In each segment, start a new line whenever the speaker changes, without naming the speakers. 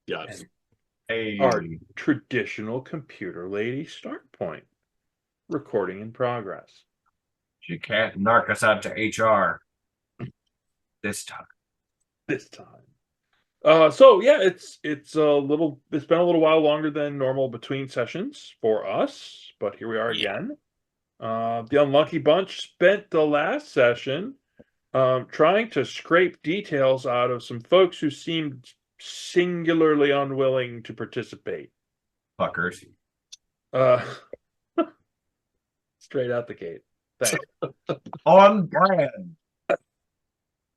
Yes.
Our
Hey,
traditional computer lady start point. Recording in progress.
she can't narc us out to HR this time.
This time. So yeah, it's been a little while longer than normal between sessions for us, but here we are again. The unlucky bunch spent the last session trying to scrape details out of some folks who seemed singularly unwilling to participate.
Fuckers.
Uh, straight out the gate. Thanks.
On brand.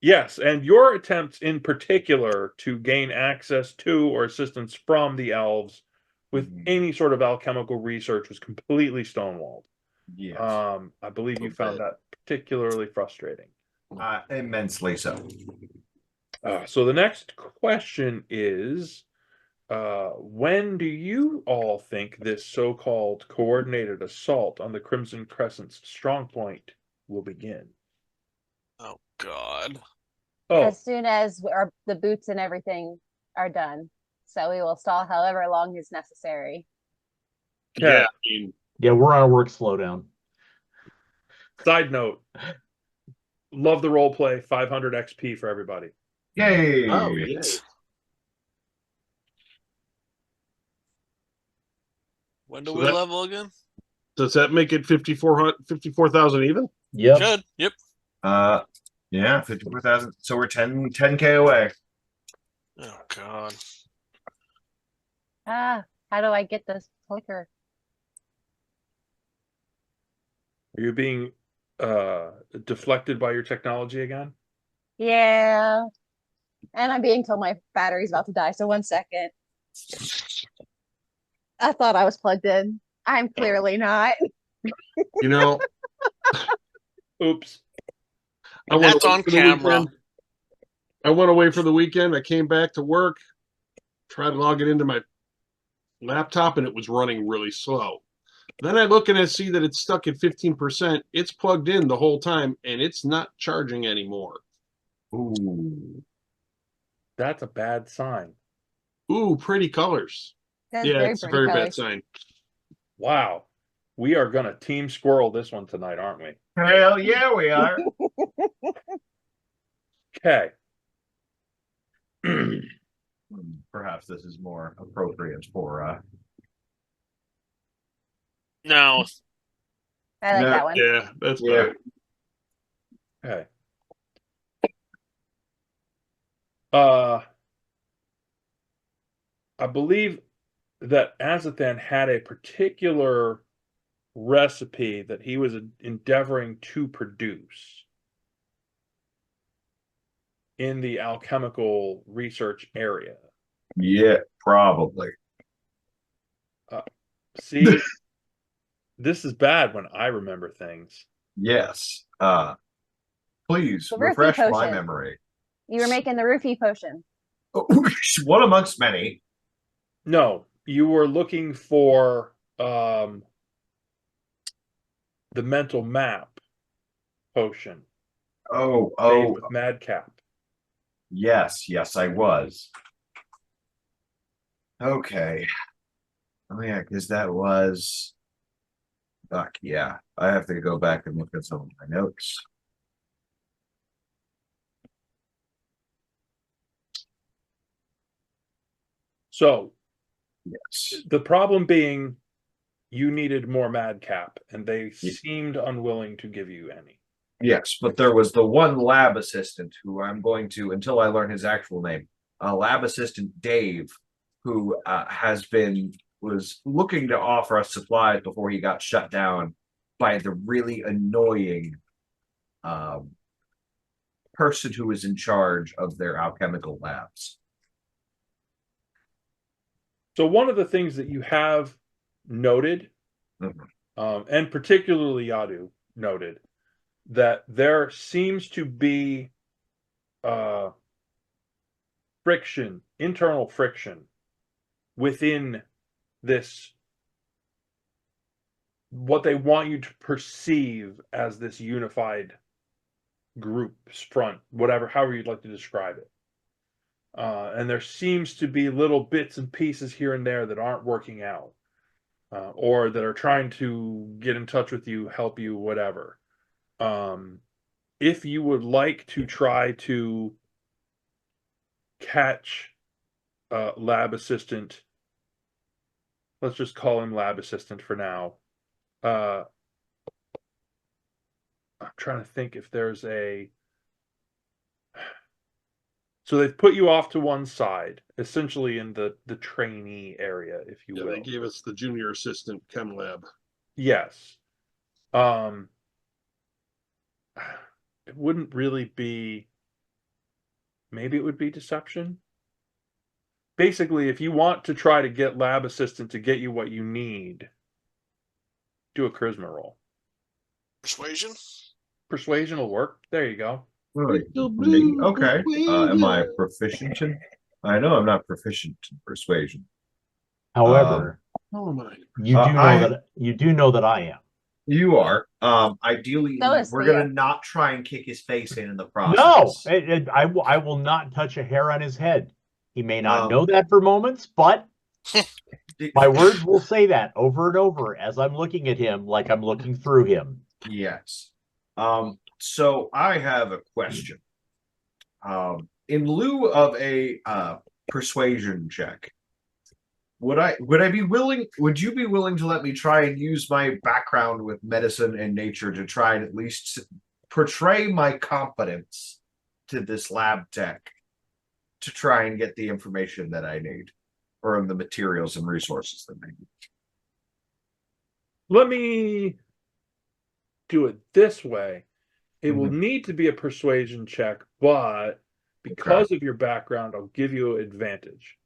Yes, and your attempts in particular to gain access to or assistance from the elves with any sort of alchemical research was completely stonewalled.
Yes.
I believe you found that particularly frustrating.
Immensely so.
So the next question is, when do you all think this so-called coordinated assault on the Crimson Crescent's strongpoint will begin?
Oh God.
Oh,
As soon as the boots and everything are done. So we will stall however long is necessary.
okay.
Yeah, I mean,
Yeah, we're on a work slowdown.
Side note, love the role play, 500 XP for everybody.
Yay.
oh yes. When do
So
we
that-
level again?
Does that make it 54,000 even?
Yep.
Should. Yep.
Yeah, 54,000. So we're 10K away.
Oh God.
How do I get this clicker?
Are you being deflected by your technology again?
Yeah. And I'm being told my battery's about to die. So 1 second. I thought I was plugged in. I'm clearly not.
You know,
Oops.
I
And
went
that's
away
on
for the
camera.
weekend. I went away for the weekend. I came back to work, tried to log it into my laptop, and it was running really slow. Then I look and I see that it's stuck at 15%. It's plugged in the whole time, and it's not charging anymore.
Ooh.
That's a bad sign.
Ooh, pretty colors.
That's
Yeah,
very
it's a
pretty
very bad
colors.
sign.
Wow. We are going to team squirrel this one tonight, aren't we?
Hell yeah, we are.
Okay.
Perhaps this is more appropriate for
No.
I like
No,
that one.
Yeah, that's
yeah.
better.
Okay. I believe that Azathan had a particular recipe that he was endeavoring to produce in the alchemical research area.
Yeah, probably.
See, this is bad when I remember things.
Yes. Please
The roofie
refresh my
potion.
memory.
You were making the roofie potion.
One amongst many.
No, you were looking for the mental map potion
Oh,
made
oh,
with madcap.
yes, I was. Okay. Oh yeah, because that was. Fuck yeah, I have to go back and look at some of my notes.
So
Yes.
the problem being you needed more madcap, and they seemed unwilling to give you any.
Yes, but there was the one lab assistant who I'm going to, until I learn his actual name, lab assistant Dave, who was looking to offer us supplies before he got shut down by the really annoying person who was in charge of their alchemical labs.
So one of the things that you have noted, and particularly Yadu noted, that there seems to be internal friction within this, what they want you to perceive as this unified group's front, however you'd like to describe it. And there seems to be little bits and pieces here and there that aren't working out, or that are trying to get in touch with you, help you, whatever. If you would like to try to catch lab assistant, let's just call him lab assistant for now. I'm trying to think if there's a. So they've put you off to one side, essentially in the trainee area, if you
Yeah,
will.
they gave us the junior assistant chem lab.
Yes. It wouldn't really be. Maybe it would be deception. Basically, if you want to try to get lab assistant to get you what you need, do a charisma roll.
Persuasion?
Persuasion will work. There you go.
Really?
Little
For me?
blue
Okay. Am I
persuasion.
proficient in? I know I'm not proficient in persuasion.
However,
How am I?
you do know that I am.
You are. Ideally,
So is
we're
Theo.
gonna not try and kick his face in the
No,
process.
I will not touch a hair on his head. He may not
Um,
know that for moments, but
No.
my words will say that over and over as I'm looking at him, like I'm looking through him.
Yes. So I have a question. In lieu of a persuasion check, would you be willing to let me try and use my background with medicine and nature to try and at least portray my competence to this lab tech to try and get the information that I need, or the materials and resources that I need?
Let me do it this way. It will
Mhm.
need to be a persuasion check, but because of your background, I'll give you advantage.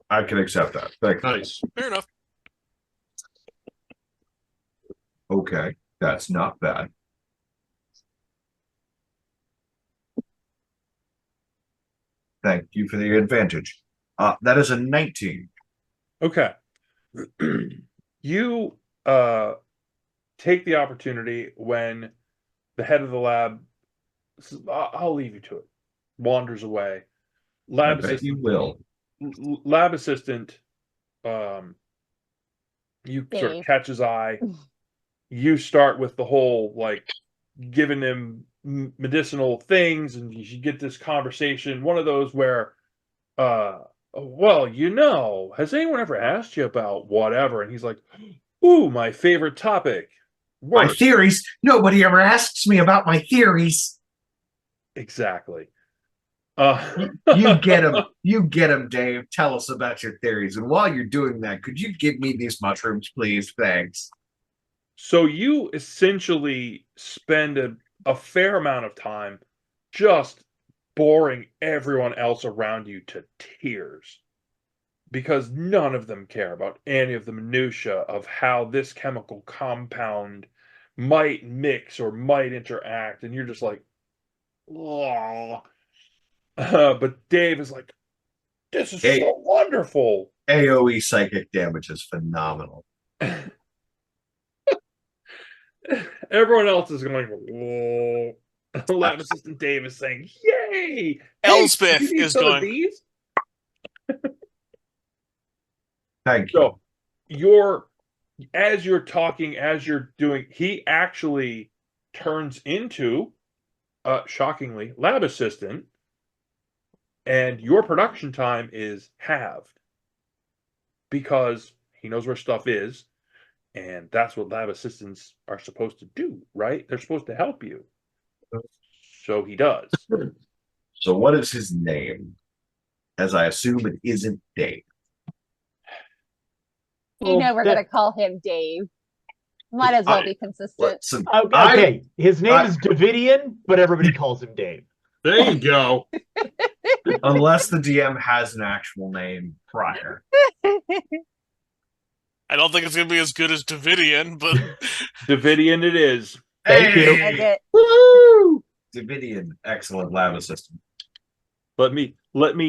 I can accept that. Thank you.
Nice.
Fair enough.
Okay, that's not bad. Thank you for the advantage. That is a 19.
Okay. You take the opportunity when the head of the lab says, I'll leave you to it. Wanders away.
I bet you will.
Lab assistant, you sort of
Dave.
catch his eye. You start with the whole like giving him medicinal things, and you get this conversation. One of those where, well, has anyone ever asked you about whatever? And he's like, ooh, my favorite topic.
My
Work.
theories. Nobody ever asks me about my theories.
Exactly.
You get them. You get them, Dave. Tell us about your theories. And while you're doing that, could you give me these mushrooms, please? Thanks.
So you essentially spend a fair amount of time just boring everyone else around you to tears because none of them care about any of the minutia of how this chemical compound might mix or might interact, and you're just like, oh. But Dave is like, this is so wonderful.
AoE psychic damage is phenomenal.
Everyone else is going, whoa. Lab assistant Dave is saying, yay!
Elspeth
hey, you need
is
some of
going.
these?
Thank you.
So as you're talking, as you're doing, he actually turns into, shockingly, lab assistant, and your production time is halved because he knows where stuff is, and that's what lab assistants are supposed to do, right? They're supposed to help you. So he does.
So what is his name? As I assume it isn't Dave.
You know we're gonna call him Dave. Might as well be consistent.
Listen,
Okay, his name is Davidian, but everybody calls him Dave.
There you go.
unless the DM has an actual name prior.
I don't think it's going to be as good as Davidian, but
Davidian it is.
Thank you.
Like it.
Woo! Davidian, excellent lab assistant.
Let me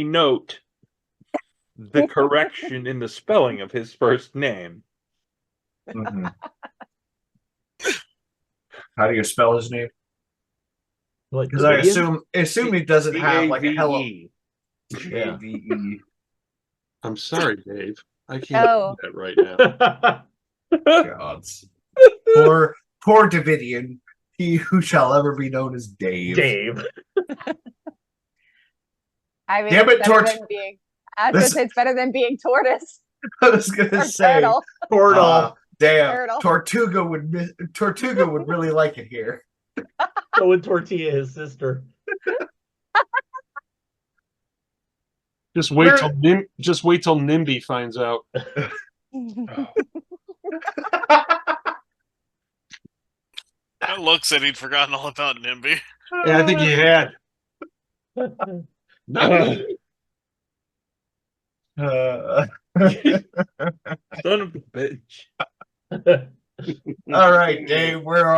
note the correction in the spelling of his first name.
Mm-hmm. How do you spell his name? Because I assume he doesn't have like a hello.
Yeah.
G-A-V-E.
I'm sorry, Dave. I can't
Oh.
do that right now.
Gods. Poor Davidian, he who shall ever be known as Dave.
Dave.
I mean,
Damn
it's
it,
better
Tort-
than being. I was gonna
This-
say it's better than being tortoise
I was gonna
or
say,
turtle.
Portal.
damn,
Turtle.
Tortuga would really like it here.
So would Tortilla, his sister.
Just wait till NIMBY finds out.
That look said he'd forgotten all about NIMBY.
Yeah, I think he had. Not me.
Uh,
Son of a bitch.
all right, Dave, we are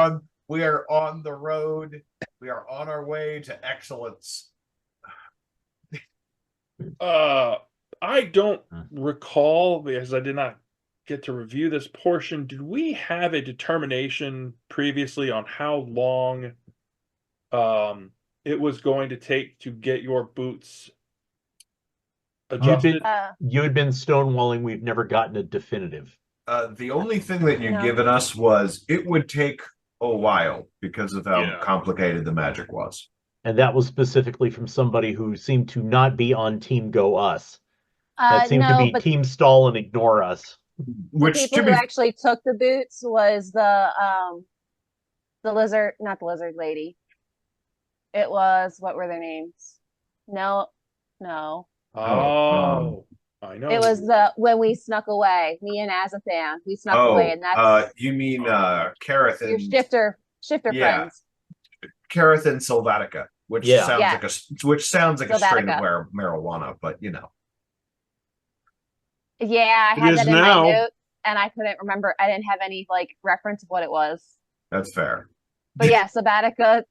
on the road. We are on our way to excellence.
I don't recall, because I did not get to review this portion. Did we have a determination previously on how long it was going to take to get your boots adjusted?
You had been stonewalling. We've never gotten a definitive.
The only thing that you'd
No.
given us was it would take a while because of how
Yeah.
complicated the magic was.
And that was specifically from somebody who seemed to not be on Team Go Us. That seemed to
no,
be
but
Team Stall and Ignore Us.
the
Which
people
to
who
be
actually took the boots was the lizard, not the lizard lady. It was, what were their names? No.
Oh, I know.
It was when we snuck away, me and Azathan, we snuck away, and that's
you mean Kareth
your
and
shifter
yeah.
friends.
Kareth and Sylvatica, which
Yeah.
sounds
Yeah.
like a strain of
Sylvatica.
marijuana, but you know.
Yeah, I
It
had
is
that in
now.
my notes, and I couldn't remember. I didn't have any reference of what it was.
That's fair.
But yeah, Sabatica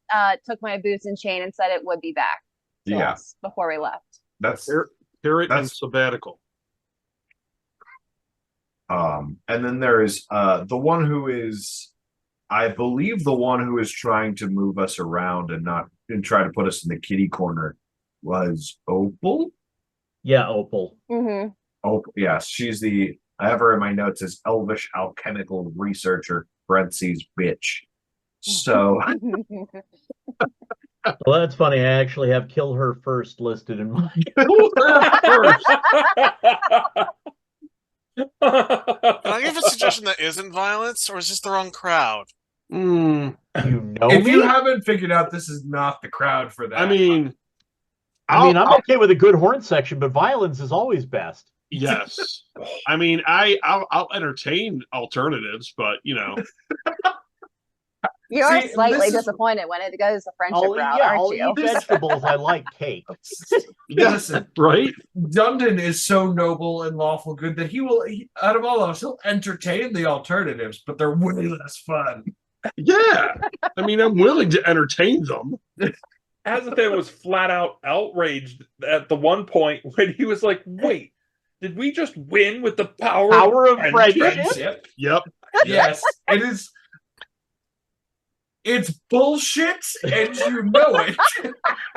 took my boots and chain and said it would be back to
Yeah.
us before we left.
That's
Carrot and
That's-
sabbatical.
and then there is the one who is, I believe, the one who is trying to move us around and try to put us in the kitty corner was Opal.
Yeah, Opal.
Mm-hmm.
Oh yes, she's the. I have her in my notes as elvish alchemical researcher parentheses bitch. So
Well, that's funny. I actually have Kill Her First listed in mine.
First.
Can I give a suggestion that isn't violence, or is this the wrong crowd?
Mm,
You know
if
me?
you haven't figured out, this is not the crowd for that.
I mean,
I'm okay with a good horn section, but violence is always best.
yes. I mean, I'll entertain alternatives, but you know,
You are
See,
slightly
this is-
disappointed when it goes the friendship route,
I'll
aren't you?
eat vegetables. I like cake.
Listen,
right?
Dundon is so noble and lawful good that out of all of us, he'll entertain the alternatives, but they're way less fun.
Yeah. I mean, I'm willing to entertain them.
Azathan was flat out outraged at the one point when he was like, wait, did we just win with the
Power of friendship?
Friendship.
Yep.
Yes, it is. It's bullshit, and you know it.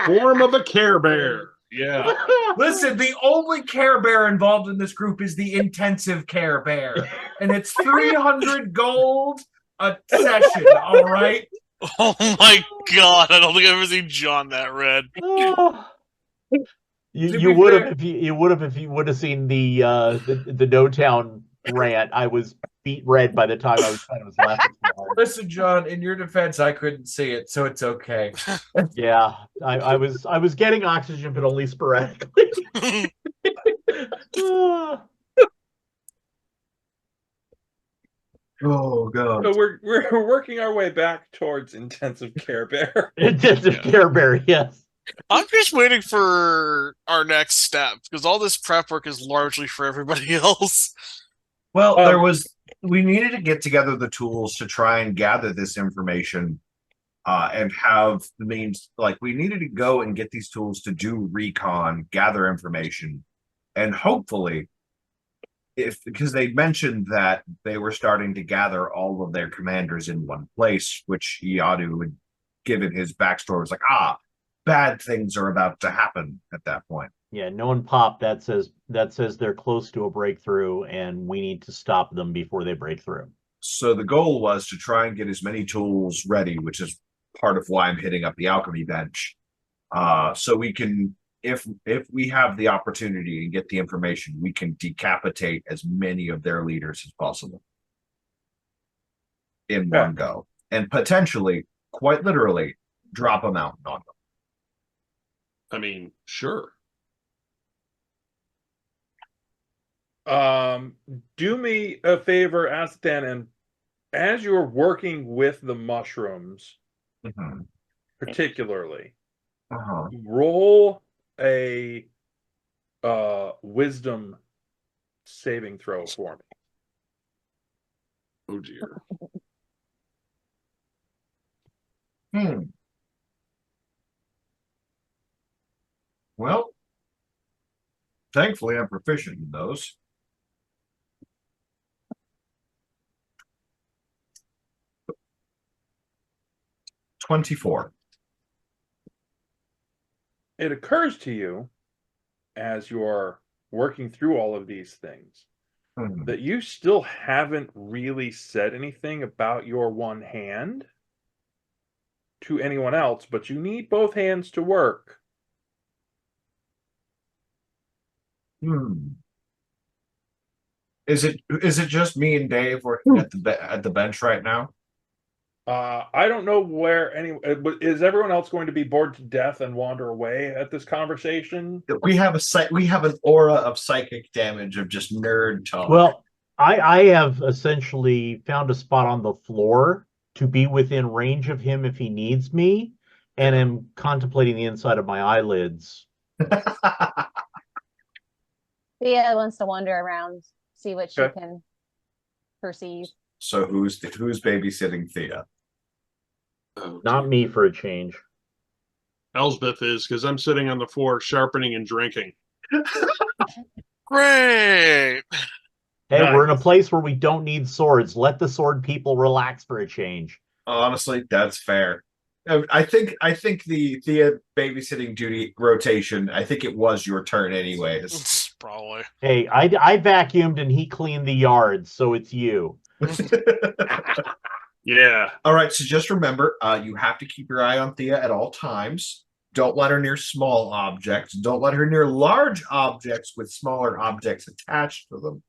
Form of a Care Bear. Yeah.
Listen, the only Care Bear involved in this group is the intensive Care Bear, and it's 300 gold a session. All right.
Oh my god, I don't think I've ever seen John that red.
You
To
you
be
would
fair-
have if you would have seen the No Town rant. I was beat red by the time I was laughing so hard.
Listen, John. In your defense, I couldn't see it, so it's okay.
Yeah, I was getting oxygen, but only sporadically.
Oh god.
So we're working our way back towards intensive care bear.
Intensive Care Bear, yes.
I'm just waiting for our next step, because all this prep work is largely for everybody else.
Well, we needed to get together the tools to try and gather this information, and have the means. Like, we needed to go and get these tools to do recon, gather information, and hopefully, because they mentioned that they were starting to gather all of their commanders in one place, which Yadu had given his backstory, was like, bad things are about to happen at that point.
Yeah, knowing Pop, that says they're close to a breakthrough, and we need to stop them before they break through.
So the goal was to try and get as many tools ready, which is part of why I'm hitting up the alchemy bench. So we can, if we have the opportunity and get the information, we can decapitate as many of their leaders as possible in one go, and potentially, quite literally, drop a mountain on them.
I mean, sure.
Do me a favor, Azathan, and as you're working with the mushrooms, particularly, roll a wisdom saving throw for me.
Oh dear.
Well, thankfully I'm proficient in those. $24.
It occurs to you, as you're working through all of these things, that you still haven't really said anything about your one hand to anyone else, but you need both hands to work.
Is it just me and Dave working at the bench right now?
I don't know where is everyone else going to be bored to death and wander away at this conversation?
We have an aura of psychic damage of just nerd talk.
Well, I have essentially found a spot on the floor to be within range of him if he needs me, and am contemplating the inside of my eyelids.
Thea wants to wander around, see what she can perceive.
So who's babysitting Thea?
Oh,
Not me for a change.
Elsbeth is, because I'm sitting on the floor sharpening and drinking.
Great.
Hey, we're in a place where we don't need swords. Let the sword people relax for a change.
Honestly, that's fair. I think the Thea babysitting duty rotation, I think it was your turn anyways.
Probably.
Hey, I vacuumed and he cleaned the yard, so it's you.
Yeah.
All right, so just remember, you have to keep your eye on Thea at all times. Don't let her near small objects. Don't let her near large objects with smaller objects attached to them.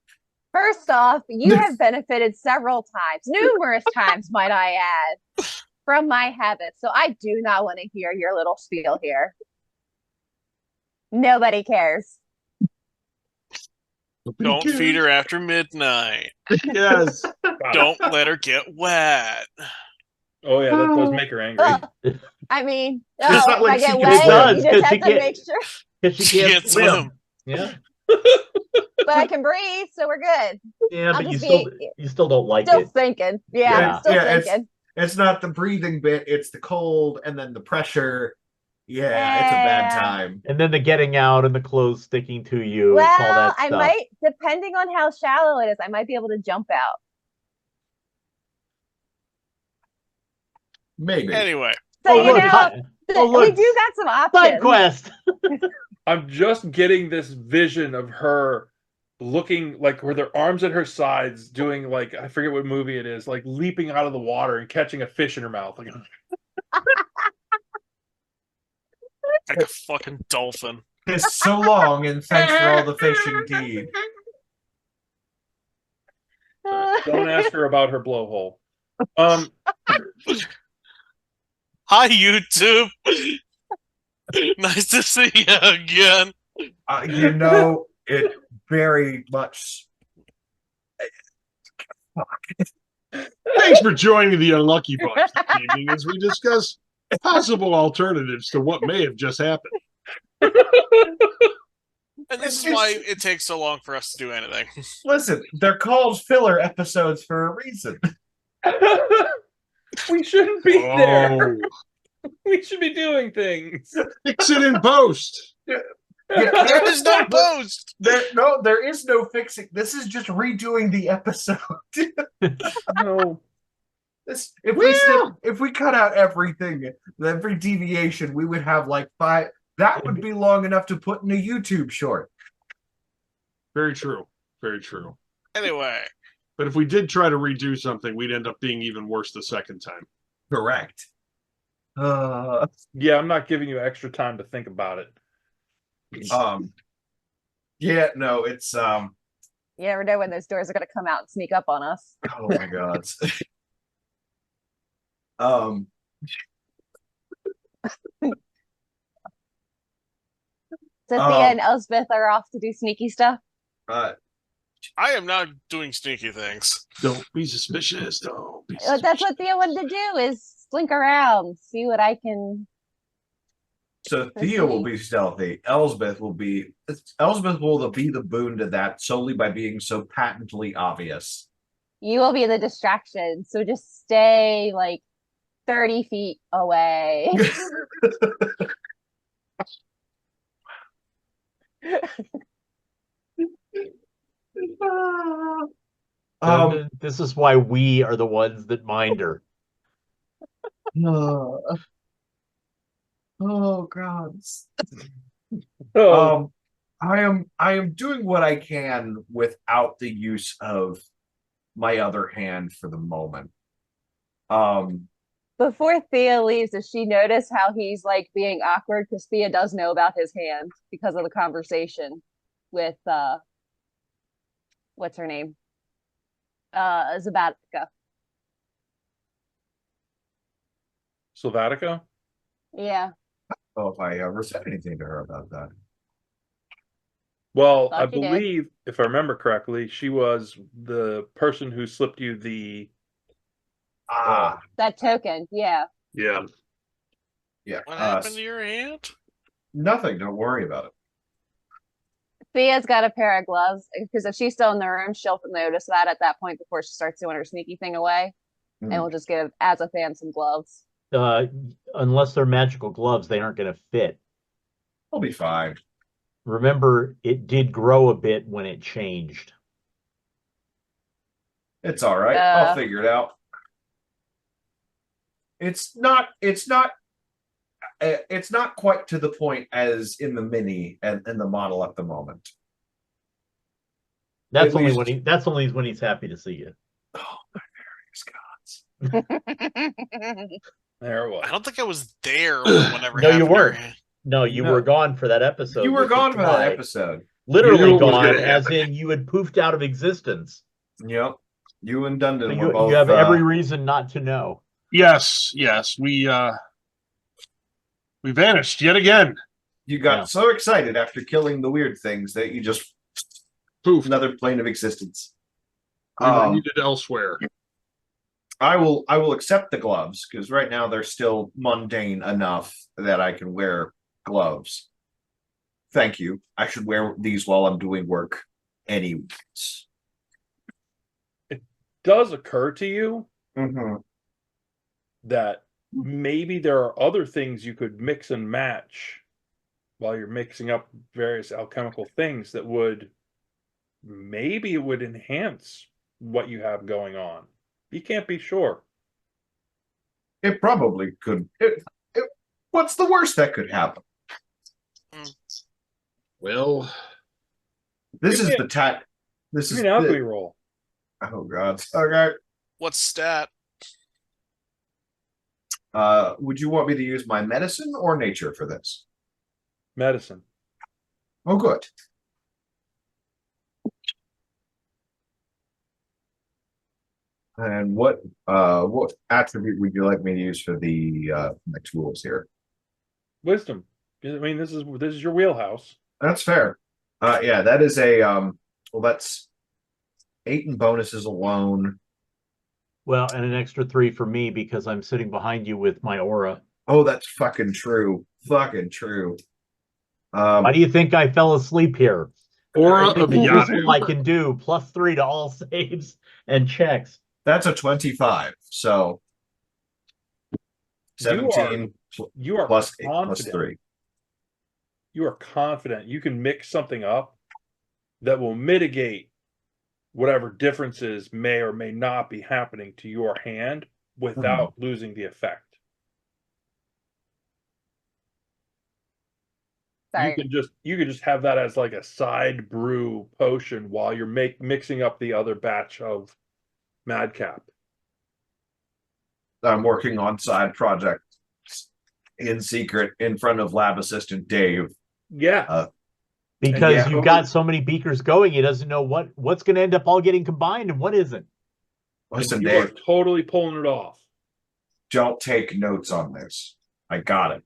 First off, you have benefited several times, numerous times, might I add, from my habits. So I do not want to hear your little spiel here. Nobody cares.
Don't feed her after midnight.
Yes.
Don't let her get wet.
Oh yeah, that does make her angry.
I mean,
It's not
if
like
I
she
get
can
wet,
swim.
you just have
She
to
can't-
make sure.
Because she can't swim. Yeah.
But I can breathe, so we're good.
Yeah,
I'll
but you
just
still don't like
Still
it.
thinking. Yeah, still thinking.
It's not the breathing bit, it's the cold and then the pressure. Yeah, it's a bad time.
And then the getting out and the clothes sticking to you.
Well,
it's all that
I
stuff.
might, depending on how shallow it is, I might be able to jump out.
Maybe.
Anyway.
So,
Oh, look,
we do got some options.
Side quest.
I'm just getting this vision of her looking like with her arms at her sides, doing like, I forget what movie it is, like leaping out of the water and catching a fish in her mouth. Like,
Like a fucking dolphin.
It's so long, and thanks for all the fish indeed.
don't ask her about her blowhole.
Hi, YouTube. Nice to see you again.
It very much.
Thanks for joining the Unlucky Bunch this evening as we discuss possible alternatives to what may have just happened.
And this is why it takes so long for us to do anything.
Listen, they're called filler episodes for a reason.
We shouldn't be there. We should be doing things.
Fix it in post.
There is no post.
There is no fixing. This is just redoing the episode.
No.
If we cut out everything, every deviation, we would have like 5. That would be long enough to put in a YouTube short.
Very true. Very true.
Anyway,
But if we did try to redo something, we'd end up being even worse the second time.
Correct.
Yeah, I'm not giving you extra time to think about it.
Yeah, no, it's
You never know when those doors are going to come out and sneak up on us.
oh my god.
Sophia and Elspeth are off to do sneaky stuff.
uh
I am not doing sneaky things.
Don't be suspicious. Don't be
That's
suspicious.
what Thea wanted to do, is slink around, see what I can.
so Thea will be stealthy. Elsbeth will be the boon to that solely by being so patently obvious.
You will be the distraction, so just stay like 30 feet away.
This is why we are the ones that mind her.
Oh god.
Oh,
I am doing what I can without the use of my other hand for the moment.
Before Thea leaves, does she notice how he's like being awkward? Because Thea does know about his hand because of the conversation with what's her name? Zabatka.
Sylvatica?
Yeah.
Oh, if I ever said anything to her about that.
Well,
Thought
I
you did.
believe, if I remember correctly, she was the person who slipped you the
That token, yeah.
Yeah.
Yeah.
What happened to your hand?
Nothing. Don't worry about it.
Thea's got a pair of gloves because if she's still in the room, she'll notice that at that point before she starts doing her sneaky thing away. And we'll just give Azathan some gloves.
Unless they're magical gloves, they aren't going to fit.
I'll be fine.
Remember, it did grow a bit when it changed.
It's all right. I'll figure it out. It's not quite to the point as in the mini and in the model at the moment.
That's
At
only
least-
when he's happy to see you.
Oh, my various gods.
There it was.
I don't think I was there when whatever
No, you
happened to your
weren't.
hand.
No, you
No.
were gone for that episode.
You were
which is
gone for that
why-
episode.
You knew
Literally
it was
gone,
gonna
as
happen.
in you had poofed out of existence.
Yep. You and Dundon
You,
were both.
you have every reason not to know.
Yes. We vanished yet again.
You got
Yeah.
so excited after killing the weird things that you just
Poof.
another plane of existence.
We were needed elsewhere.
I will accept the gloves because right now they're still mundane enough that I can wear gloves. Thank you. I should wear these while I'm doing work anyways.
Does occur to you
Mm-hmm.
that maybe there are other things you could mix and match while you're mixing up various alchemical things that would maybe it would enhance what you have going on. You can't be sure.
It probably could. What's the worst that could happen?
Well,
This
Give
is
me
the tat. This
Give
is
me an alchemy
the,
roll.
oh god. Okay.
What's stat?
Would you want me to use my medicine or nature for this?
Medicine.
Oh, good. And what attribute would you like me to use for the my tools here?
Wisdom. I mean, this is your wheelhouse.
That's fair. Yeah, that is a well, that's 8 in bonuses alone.
Well, and an extra 3 for me because I'm sitting behind you with my aura.
Oh, that's fucking true. Fucking true.
Why do you think I fell asleep here?
Aura
Everything
of
useful I
Yadu.
can do, +3 to all saves and checks.
That's a 25. So 17
You are
plus 8 plus
confident.
3.
You are confident you can mix something up that will mitigate whatever differences may or may not be happening to your hand without losing the effect.
Sorry.
You could just have that as like a side brew potion while you're mixing up the other batch of madcap.
I'm working on side projects in secret in front of lab assistant Dave.
Yeah.
Because
yeah,
you've got so many beakers going, he doesn't know what's going to end up all getting combined and what isn't.
Listen,
you
Dave,
are totally pulling it off.
don't take notes on this. I got it.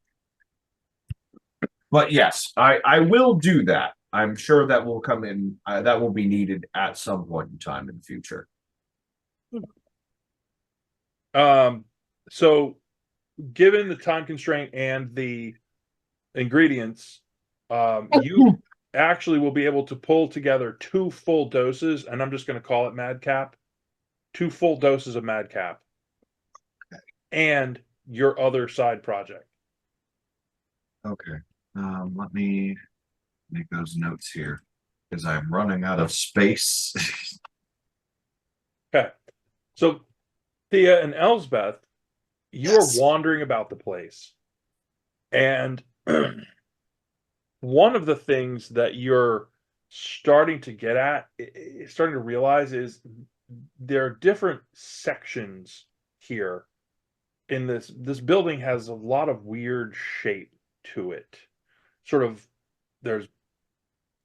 But yes, I will do that. I'm sure that will come in. That will be needed at some point in time in the future.
So given the time constraint and the ingredients, you actually will be able to pull together 2 full doses, and I'm just going to call it madcap. 2 full doses of madcap. And your other side project.
Okay. Let me make those notes here because I'm running out of space.
Okay. So Thea and Elsbeth, you
Yes.
are wandering about the place. And one of the things that you're starting to get at, starting to realize is there are different sections here in this building has a lot of weird shape to it. Sort of there's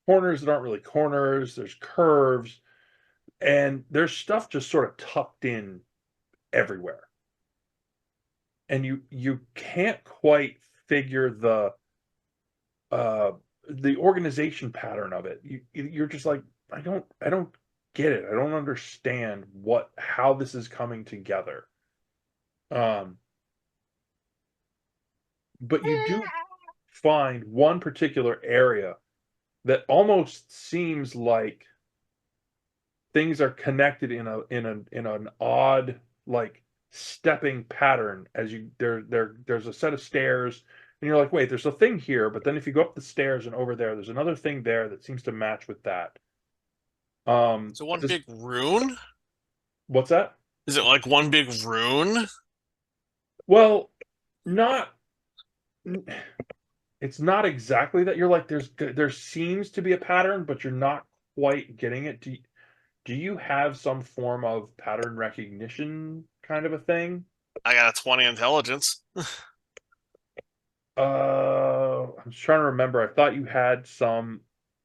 corners that aren't really corners, there's curves, and there's stuff just sort of tucked in everywhere. And you can't quite figure the organization pattern of it. You're just like, I don't get it. I don't understand how this is coming together. But you do find one particular area that almost seems like things are connected in an odd like stepping pattern as there's a set of stairs and you're like, wait, there's a thing here, but then if you go up the stairs and over there's another thing there that seems to match with that.
So one big rune?
What's that?
Is it like one big rune?
Well, not it's not exactly that. You're like, there seems to be a pattern, but you're not quite getting it. Do you have some form of pattern recognition kind of a thing?
I got a 20 intelligence.
I'm just trying to remember. I thought you had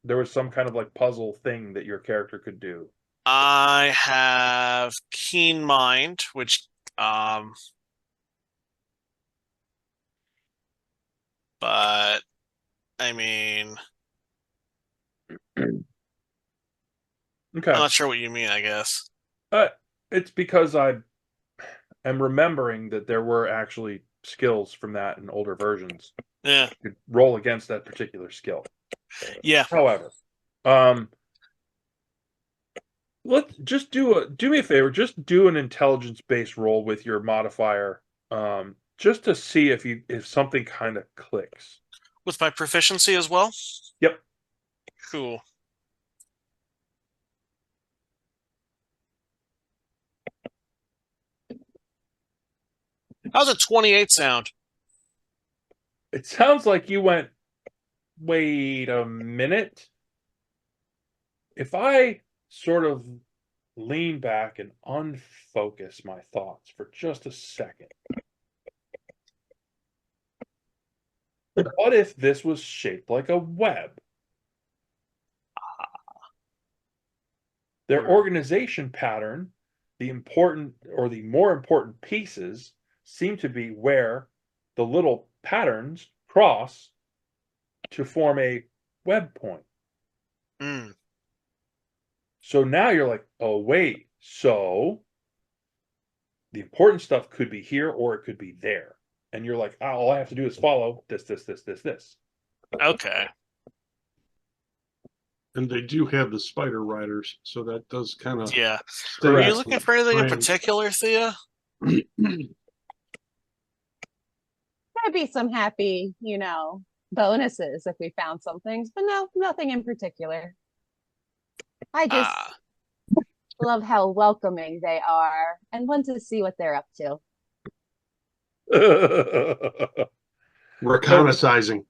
there was some kind of like puzzle thing that your character could do.
I have keen mind, which but I mean,
Okay.
I'm not sure what you mean, I guess.
It's because I am remembering that there were actually skills from that in older versions.
Yeah.
You could roll against that particular skill.
Yeah.
However, let's just do me a favor, just do an intelligence based roll with your modifier, just to see if something kind of clicks.
With my proficiency as well?
Yep.
Cool. How's a 28 sound?
It sounds like you went, wait a minute. If I sort of lean back and unfocus my thoughts for just a second, what if this was shaped like a web? Their organization pattern, the important or the more important pieces seem to be where the little patterns cross to form a web point.
Mm.
So now you're like, oh, wait, so the important stuff could be here or it could be there. And you're like, oh, all I have to do is follow this.
Okay.
And they do have the spider riders, so that does kind of.
Yeah.
Correct.
Are you looking for anything in particular, Thea?
Gotta be some happy, bonuses if we found some things, but no, nothing in particular. I just love how welcoming they are and want to see what they're up to.
Reconnaissing.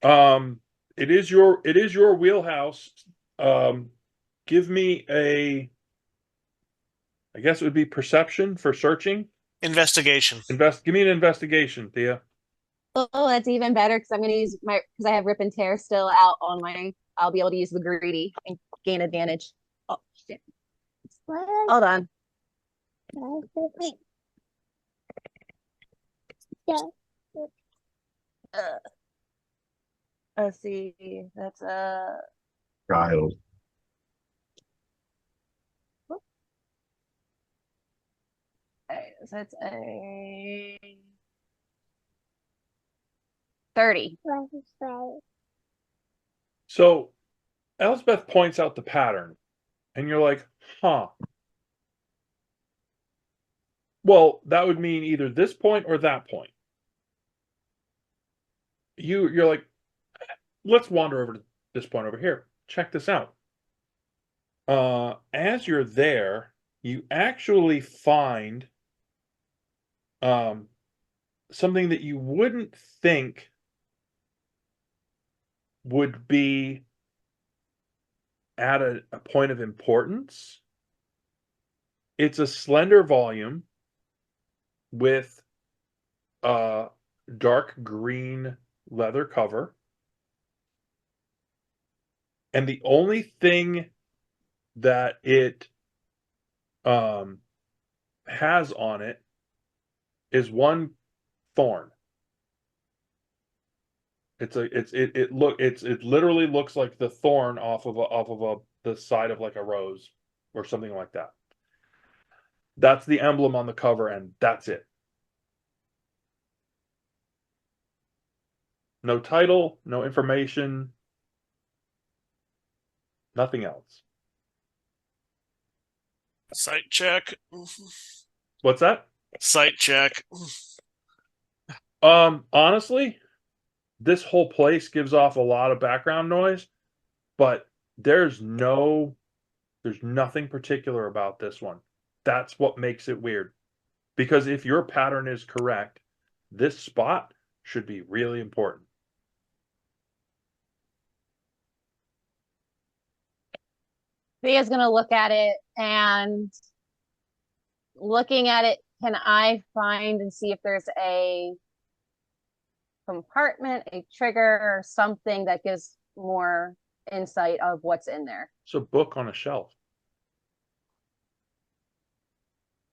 It is your wheelhouse. Give me I guess it would be perception for searching.
Investigation.
Give me an investigation, Thea.
Oh, that's even better because I'm going to use because I have rip and tear still out on my. I'll be able to use the greedy and gain advantage. Oh shit! Hold on. Let's see. That's
Child.
okay, so that's a 30.
So Elspeth points out the pattern, and you're like, huh. Well, that would mean either this point or that point. You're like, let's wander over to this point over here. Check this out. As you're there, you actually find something that you wouldn't think would be at a point of importance. It's a slender volume with a dark green leather cover. And the only thing that it has on it is one thorn. It literally looks like the thorn off of the side of like a rose or something like that. That's the emblem on the cover, and that's it. No title, no information, nothing else.
Sight check.
What's that?
Sight check.
Honestly, this whole place gives off a lot of background noise, but there's nothing particular about this one. That's what makes it weird. Because if your pattern is correct, this spot should be really important.
Thea's gonna look at it, and looking at it, can I find and see if there's a compartment, a trigger, or something that gives more insight of what's in there?
It's a book on a shelf.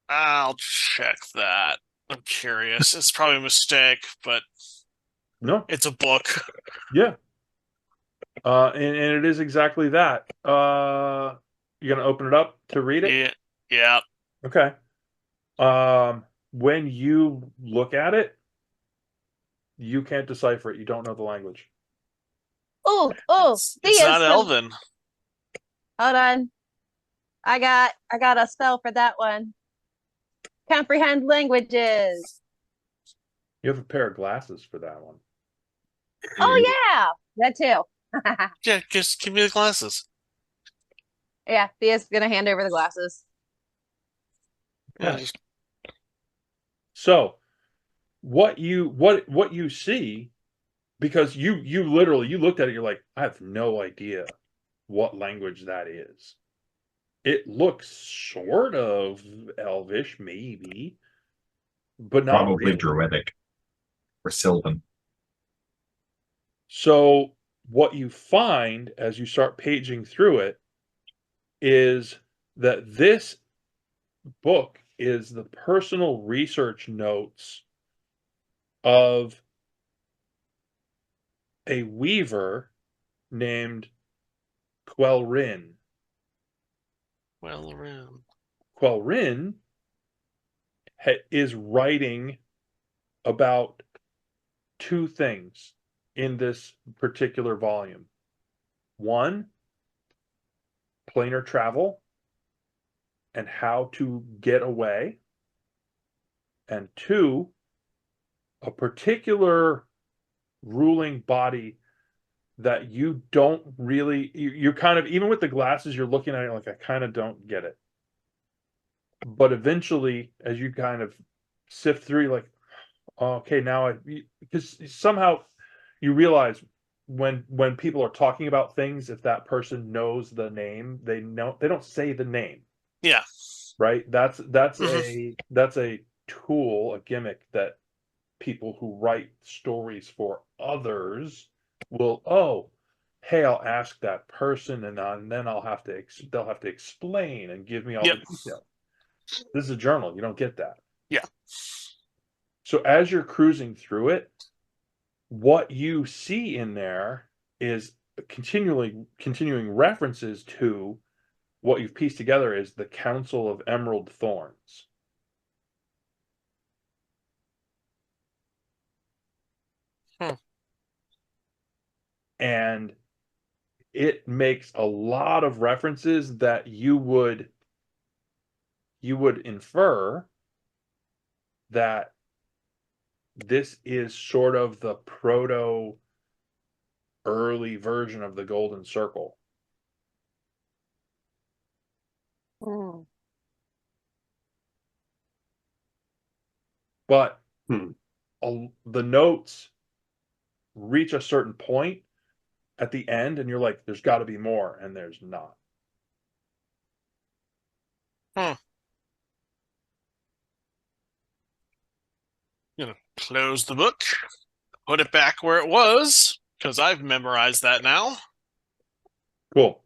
I'll check that. I'm curious. It's probably a mistake, but
No.
it's a book.
Yeah. And it is exactly that. You gonna open it up to read it?
Yeah.
Okay. When you look at it, you can't decipher it. You don't know the language.
Oh,
It's not Elven.
Hold on. I got a spell for that one. Comprehend languages.
You have a pair of glasses for that one.
Oh yeah, that too.
Yeah, just give me the glasses.
Yeah, Thea's gonna hand over the glasses.
Yeah,
Okay. So what you see, because you literally you looked at it, you're like, I have no idea what language that is. It looks sort of Elvish, maybe, but not
Probably
really.
Druidic or Sylvan.
So what you find as you start paging through it is that this book is the personal research notes of a weaver named Quelrin. Quelrin is writing about two things in this particular volume. One, planar travel and how to get away. And two, a particular ruling body that you don't really, you're kind of, even with the glasses, you're looking at it like, I kind of don't get it. But eventually, as you kind of sift through, like, okay, now because somehow you realize when people are talking about things, if that person knows the name, they don't say the name,
Yeah.
right? That's
Mhm.
a tool, a gimmick that people who write stories for others will, hey, I'll ask that person, and then they'll have to explain and give me all
Yep.
the details. This is a journal. You don't get that.
Yeah.
So as you're cruising through it, what you see in there is continuing references to what you've pieced together is the Council of Emerald Thorns.
Hmm.
And it makes a lot of references that you would infer that this is sort of the proto early version of the Golden Circle.
Mm.
But
Hmm.
the notes reach a certain point at the end, and you're like, there's got to be more, and there's not.
Hmm. Close the book, put it back where it was, because I've memorized that now.
Cool.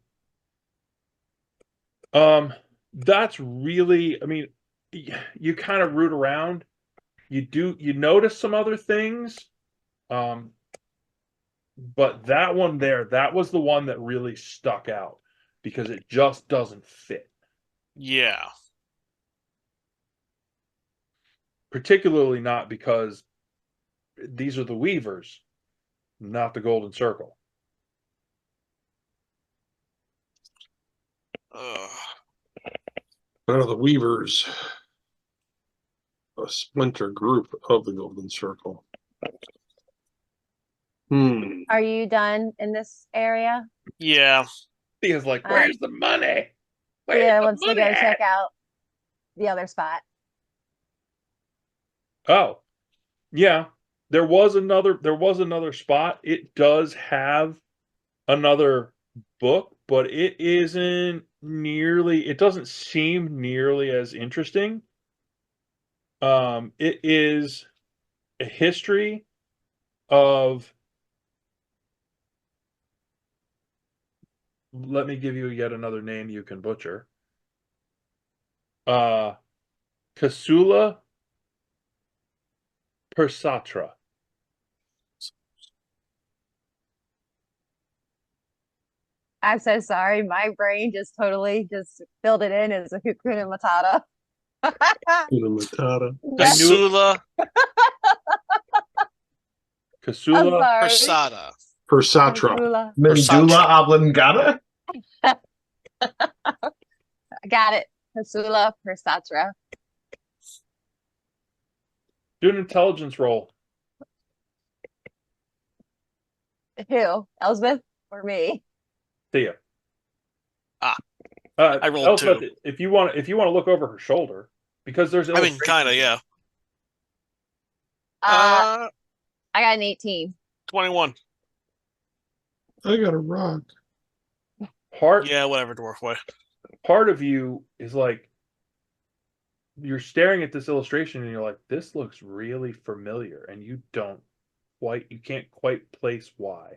That's really, I mean, you kind of root around. You notice some other things. But that one there, that was the one that really stuck out because it just doesn't fit.
Yeah.
Particularly not because these are the Weavers, not the Golden Circle.
Ugh.
The Weavers, a splinter group of the Golden Circle.
Are you done in this area?
Yeah.
He is like,
All right.
where's the money? Where's
Yeah,
the
wants to
money
go
at?
check out the other spot.
Oh, yeah. There was another spot. It does have another book, but it doesn't seem nearly as interesting. It is a history of, let me give you yet another name you can butcher. Uh Casula Persatra.
I'm so sorry. My brain just totally just filled it in as a Hakuna Matata.
Matata.
I knew
Basula
I'm
Casula.
sorry.
Persata.
Persatra.
Hakuna.
Medulla
Versatra.
oblongata?
I got it. Hasula Persatra.
Do an intelligence roll.
Who? Elsbeth or me?
See ya.
Ah, I rolled
Elspeth,
2.
if you want to look over her shoulder, because there's
I mean,
illustrations.
kind of, yeah.
I got an 18.
21.
I got a rock.
Part
Yeah, whatever, dwarf way.
part of you is like, you're staring at this illustration and you're like, this looks really familiar, and you can't quite place why.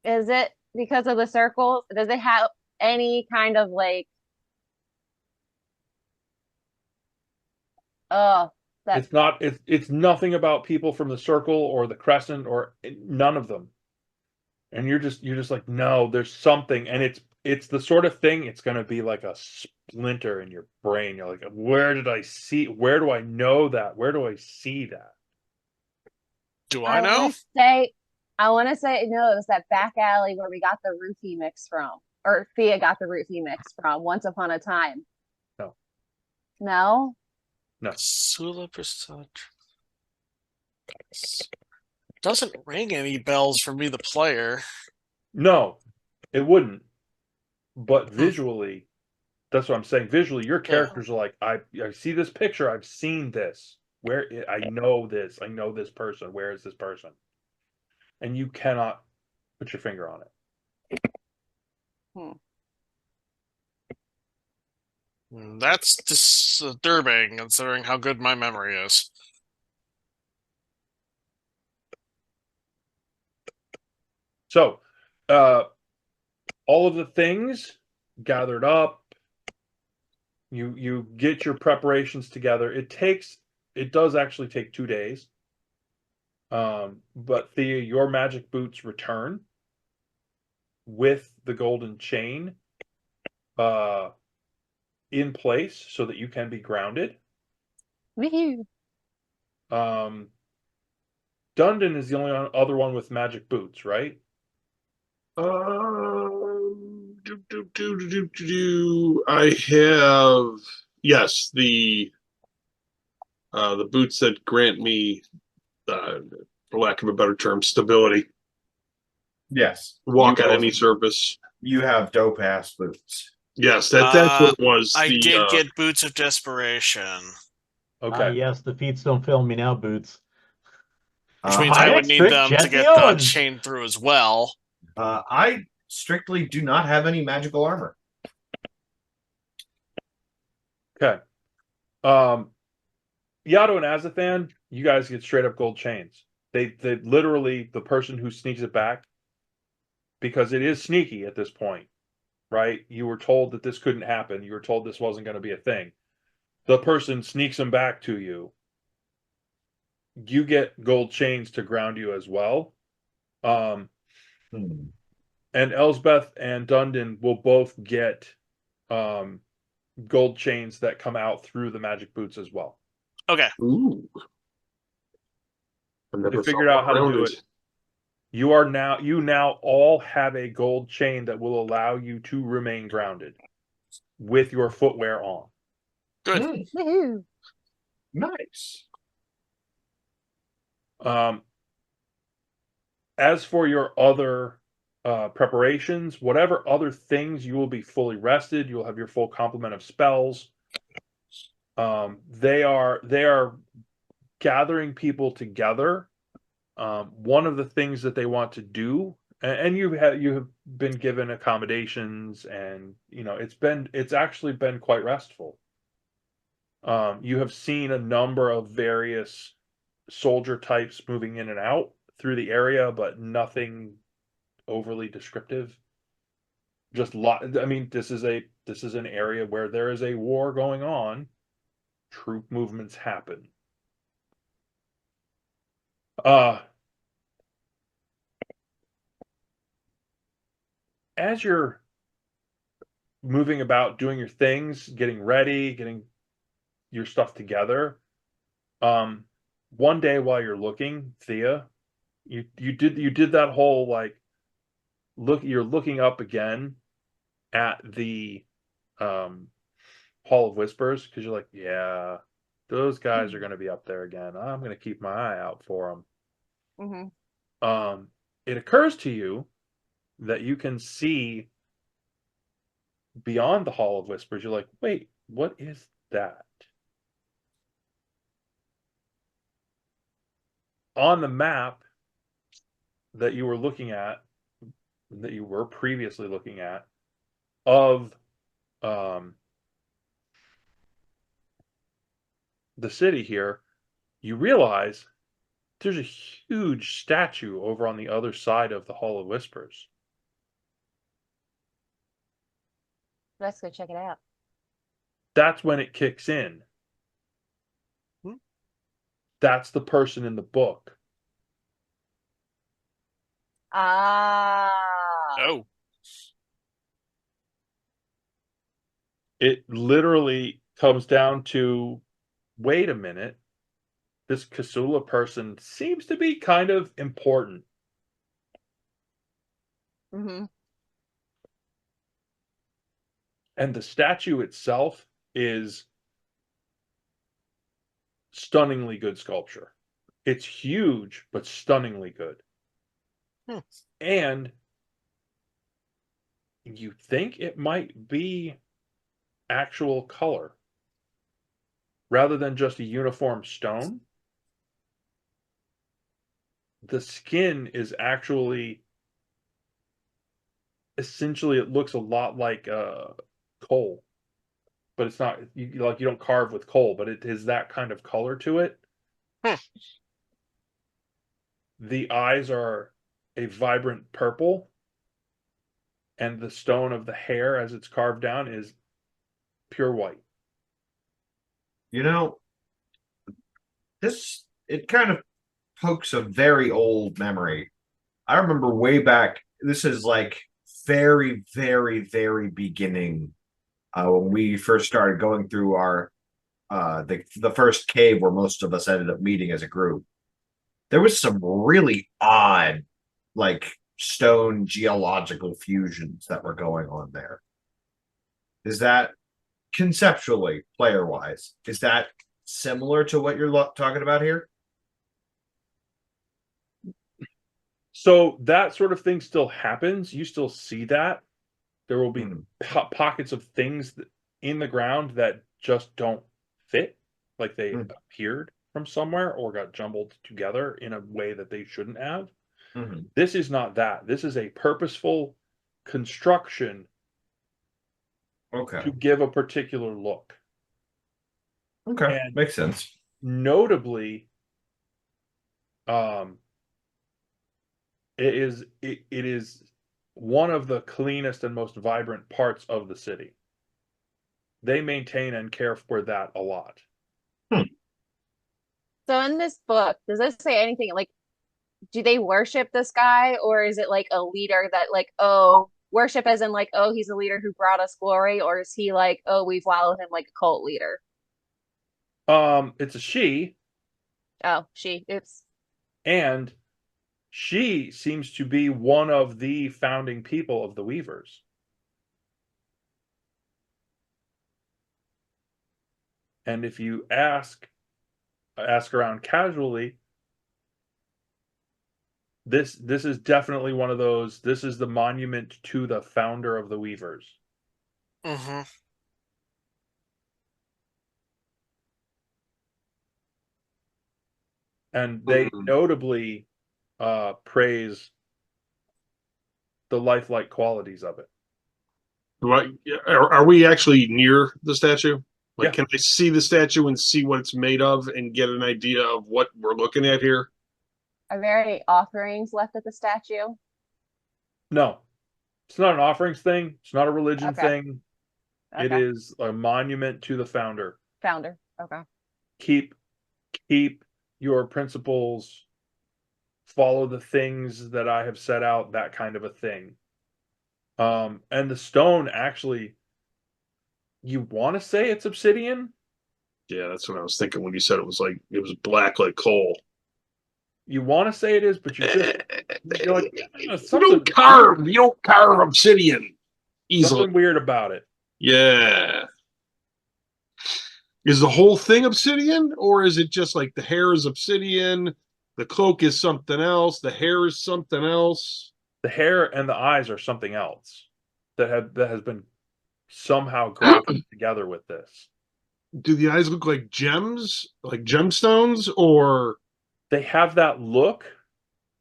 Is it because of the circles? Does it have any kind of like oh that
It's not. It's nothing about people from the Circle or the Crescent or none of them. And you're just like, no, there's something, and it's the sort of thing. It's going to be like a splinter in your brain. You're like, where did I see? Where do I know that? Where do I see that?
Do I
I
know?
want to say I want to say no, it was that back alley where we got the roofie mix from. Or Thea got the roofie mix from once upon a time.
No.
No?
No.
Basula Persatra. Doesn't ring any bells for me, the player.
No, it wouldn't. But visually, That's what I'm saying. Visually, your
Yeah.
characters are like, I see this picture. I've seen this. I know this. I know this person. Where is this person? And you cannot put your finger on it.
That's disturbing, considering how good my memory is.
So, all of the things gathered up. You get your preparations together. It does actually take 2 days. But Thea, your magic boots return with the golden chain in place so that you can be grounded.
Woohoo.
Dundon is the only other one with magic boots, right?
I have, yes, the boots that grant me, for lack of a better term, stability.
Yes.
Walk
You
on
both-
any surface.
You have dope ass boots.
Yes, that's what it was.
I did get Boots of Desperation,
Okay.
Yes, the feats don't fail me now, boots.
which means
High
I would
X
need
trick,
them to
jet
get
the
the
odds.
chain through as well.
I strictly do not have any magical armor.
Okay. Yato and Azathan, you guys get straight up gold chains. They literally, the person who sneaks it back, because it is sneaky at this point, right? You were told that this couldn't happen. You were told this wasn't going to be a thing. The person sneaks them back to you. You get gold chains to ground you as well. And Elsbeth and Dundon will both get gold chains that come out through the magic boots as well.
Okay.
Ooh. I never
You figured
felt
out how to do
grounded.
it. You now all have a gold chain that will allow you to remain grounded with your footwear on.
Good.
Woohoo.
Nice.
As for your other preparations, whatever other things, you will be fully rested. You'll have your full complement of spells. They are gathering people together. One of the things that they want to do, and you have been given accommodations, and it's actually been quite restful. You have seen a number of various soldier types moving in and out through the area, but nothing overly descriptive. Just I mean, this is an area where there is a war going on. Troop movements happen. As you're moving about, doing your things, getting ready, getting your stuff together, one day while you're looking, Thea, you did that whole like you're looking up again at the Hall of Whispers because you're like, yeah, those guys are going to be up there again. I'm going to keep my eye out for them. It occurs to you that you can see beyond the Hall of Whispers. You're like, wait, what is that? On the map that you were looking at, that you were previously looking at, of the city here, you realize there's a huge statue over on the other side of the Hall of Whispers.
Let's go check it out.
That's when it kicks in. That's the person in the book.
Ah.
Oh.
It literally comes down to, wait a minute, this Kasula person seems to be kind of important.
Mm-hmm.
And the statue itself is stunningly good sculpture. It's huge, but stunningly good. And you think it might be actual color. Rather than just a uniform stone, the skin is actually essentially, it looks a lot like coal, but it's not. Like, you don't carve with coal, but it is that kind of color to it.
Hmm.
The eyes are a vibrant purple, and the stone of the hair, as it's carved down, is pure white.
You know, it kind of pokes a very old memory. I remember way back, this is like very, very, very beginning, when we first started going through our the first cave where most of us ended up meeting as a group. There was some really odd, like, stone geological fusions that were going on there. Is that conceptually, player wise, is that similar to what you're talking about here?
So that sort of thing still happens. You still see that. There will be
Hmm.
pockets of things in the ground that just don't fit, like they
Hmm.
appeared from somewhere or got jumbled together in a way that they shouldn't have.
Hmm.
This is not that. This is a purposeful construction
Okay.
to give a particular look.
Okay.
And
Makes sense.
notably, um, it is one of the cleanest and most vibrant parts of the city. They maintain and care for that a lot.
So in this book, does this say anything like, do they worship this guy, or is it like a leader that like, oh, worship as in like, oh, he's a leader who brought us glory, or is he like, oh, we follow him like a cult leader?
It's a she,
Oh, she, oops.
and she seems to be one of the founding people of the Weavers. And if you ask around casually, this is definitely one of those. This is the monument to the founder of the Weavers.
Mm-hmm.
And they notably praise the lifelike qualities of it.
Are we actually near the statue? Like,
Yeah.
can I see the statue and see what it's made of and get an idea of what we're looking at here?
Are there any offerings left at the statue?
No, it's not an offerings thing. It's not a religion
Okay.
thing. It
Okay.
is a monument to the founder.
Founder. Okay.
Keep your principles, follow the things that I have set out, that kind of a thing. And the stone, actually, you want to say it's obsidian?
Yeah, that's what I was thinking when you said it was black like coal.
You want to say it is, but you're like,
You don't carve obsidian easily.
something weird about it.
Yeah. Is the whole thing obsidian, or is it just like the hair is obsidian, the cloak is something else, the hair is something else?
The hair and the eyes are something else that has been somehow grafted together with this.
Do the eyes look like gems, like gemstones, or
They have that look,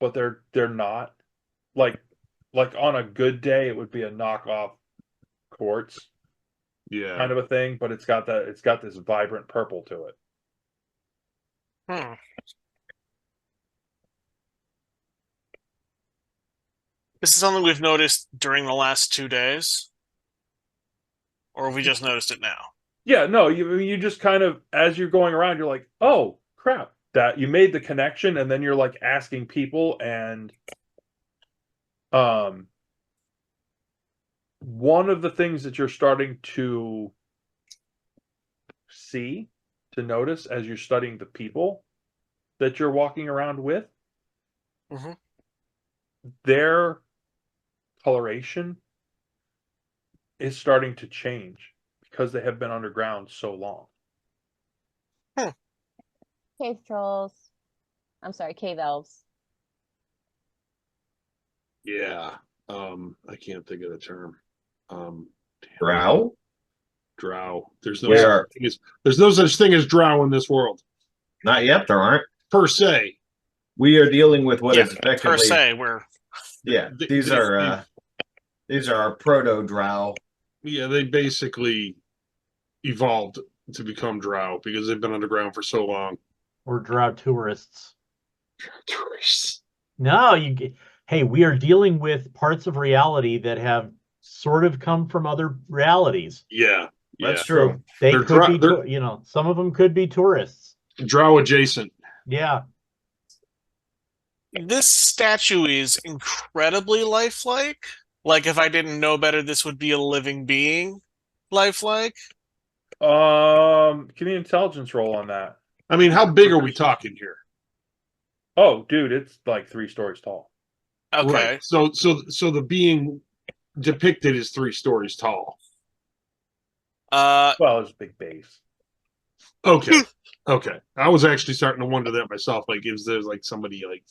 but they're not. Like on a good day, it would be a knockoff quartz
yeah?
kind of a thing, but it's got this vibrant purple to it.
Hmm. This is something we've noticed during the last 2 days, or have we just noticed it now?
Yeah, no, you just kind of, as you're going around, you're like, oh crap, that you made the connection, and then you're like asking people, and one of the things that you're starting to see, to notice as you're studying the people that you're walking around with,
Mm-hmm.
their coloration is starting to change because they have been underground so long.
Cave trolls. I'm sorry, cave elves.
Yeah. I can't think of the term.
Drow?
Drow. There's no such thing as drow in this world
Not yet. There aren't.
per se.
We are dealing with what is
per
effectively.
se, we're
These are our proto drow.
Yeah, they basically evolved to become drow because they've been underground for so long.
Or drow tourists.
Tourists.
No, hey, we are dealing with parts of reality that have sort of come from other realities.
Yeah,
That's true.
So they
They're
could
dro-
be, some of them could be tourists.
drow adjacent.
Yeah.
this statue is incredibly lifelike. Like if I didn't know better, this would be a living being, lifelike.
Give me an intelligence roll on that.
I mean, how big are we talking here?
Oh, dude, it's like 3 stories tall.
Okay.
Right. So the being depicted is 3 stories tall.
Well, it's a big base.
Okay. Okay. I was actually starting to wonder that myself. Like, is there like somebody like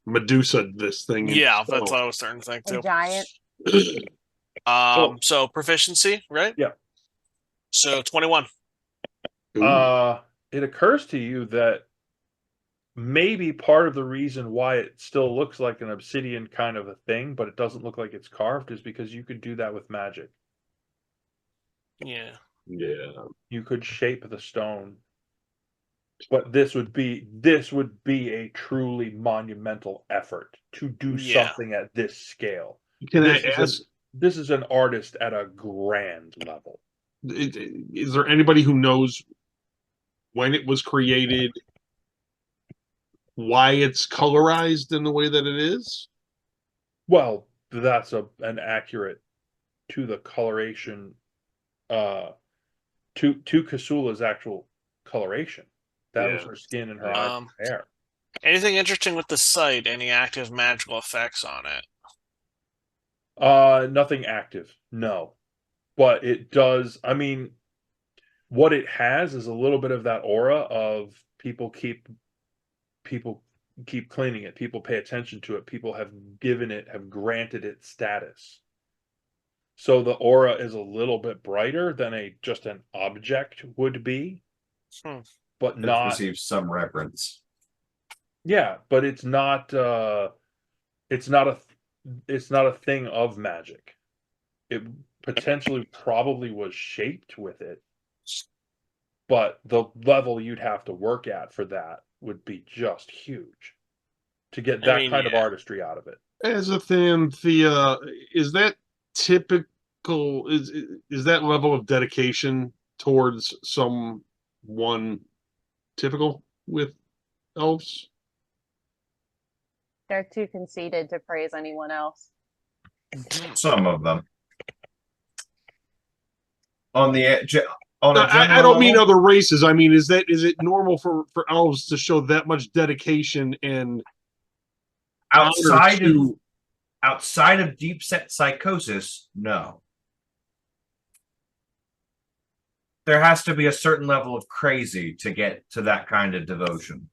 Medusa this thing?
Yeah, that's what I was starting to think
A
too.
giant.
So proficiency, right?
Yeah.
So 21.
It occurs to you that maybe part of the reason why it still looks like an obsidian kind of a thing, but it doesn't look like it's carved, is because you could do that with magic.
Yeah.
Yeah.
You could shape the stone. But this would be a truly monumental effort to do something at this scale.
Can
This
I
is
ask?
This is an artist at a grand level.
Is there anybody who knows when it was created, why it's colorized in the way that it is?
Well, that's an accurate to the coloration, to Kasula's actual coloration. That was her skin and her eyes and her hair.
Anything interesting with the site? Any active magical effects on it?
Nothing active, no. But it does, I mean, what it has is a little bit of that aura of people keep cleaning it, people pay attention to it, people have granted it status. So the aura is a little bit brighter than just an object would be. But
It
not
receives some reverence.
Yeah, but it's not a thing of magic. It potentially probably was shaped with it, but the level you'd have to work at for that would be just huge to get that kind of artistry out of it.
Azathan, is that typical? Is that level of dedication towards someone typical with elves?
They're too conceited to praise anyone else.
Some of them. On a
I don't mean other races. I mean, is it normal for elves to show that much dedication and
outside of deep set psychosis? No. There has to be a certain level of crazy to get to that kind of devotion.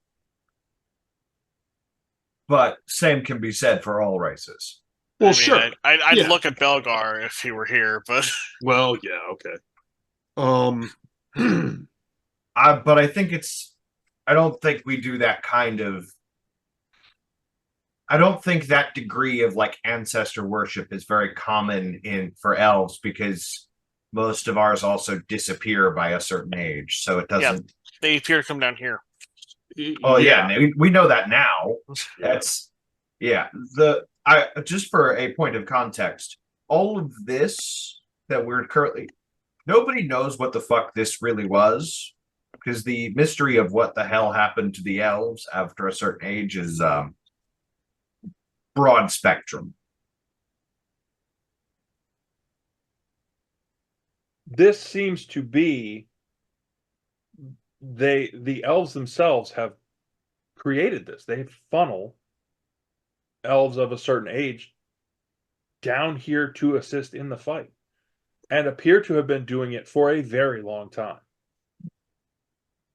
But same can be said for all races.
Well,
I mean,
sure.
I'd look at Belgar if he were here, but
well, yeah, okay.
But I think I don't think we do that kind of. I don't think that degree of like ancestor worship is very common for elves because most of ours also disappear by a certain age, so it doesn't.
Yeah, they appear to come down here.
Oh yeah, we know that now. That's just for a point of context, all of this that we're currently, nobody knows what the fuck this really was, because the mystery of what the hell happened to the elves after a certain age is broad spectrum.
This seems to be the elves themselves have created this. They funnel elves of a certain age down here to assist in the fight and appear to have been doing it for a very long time.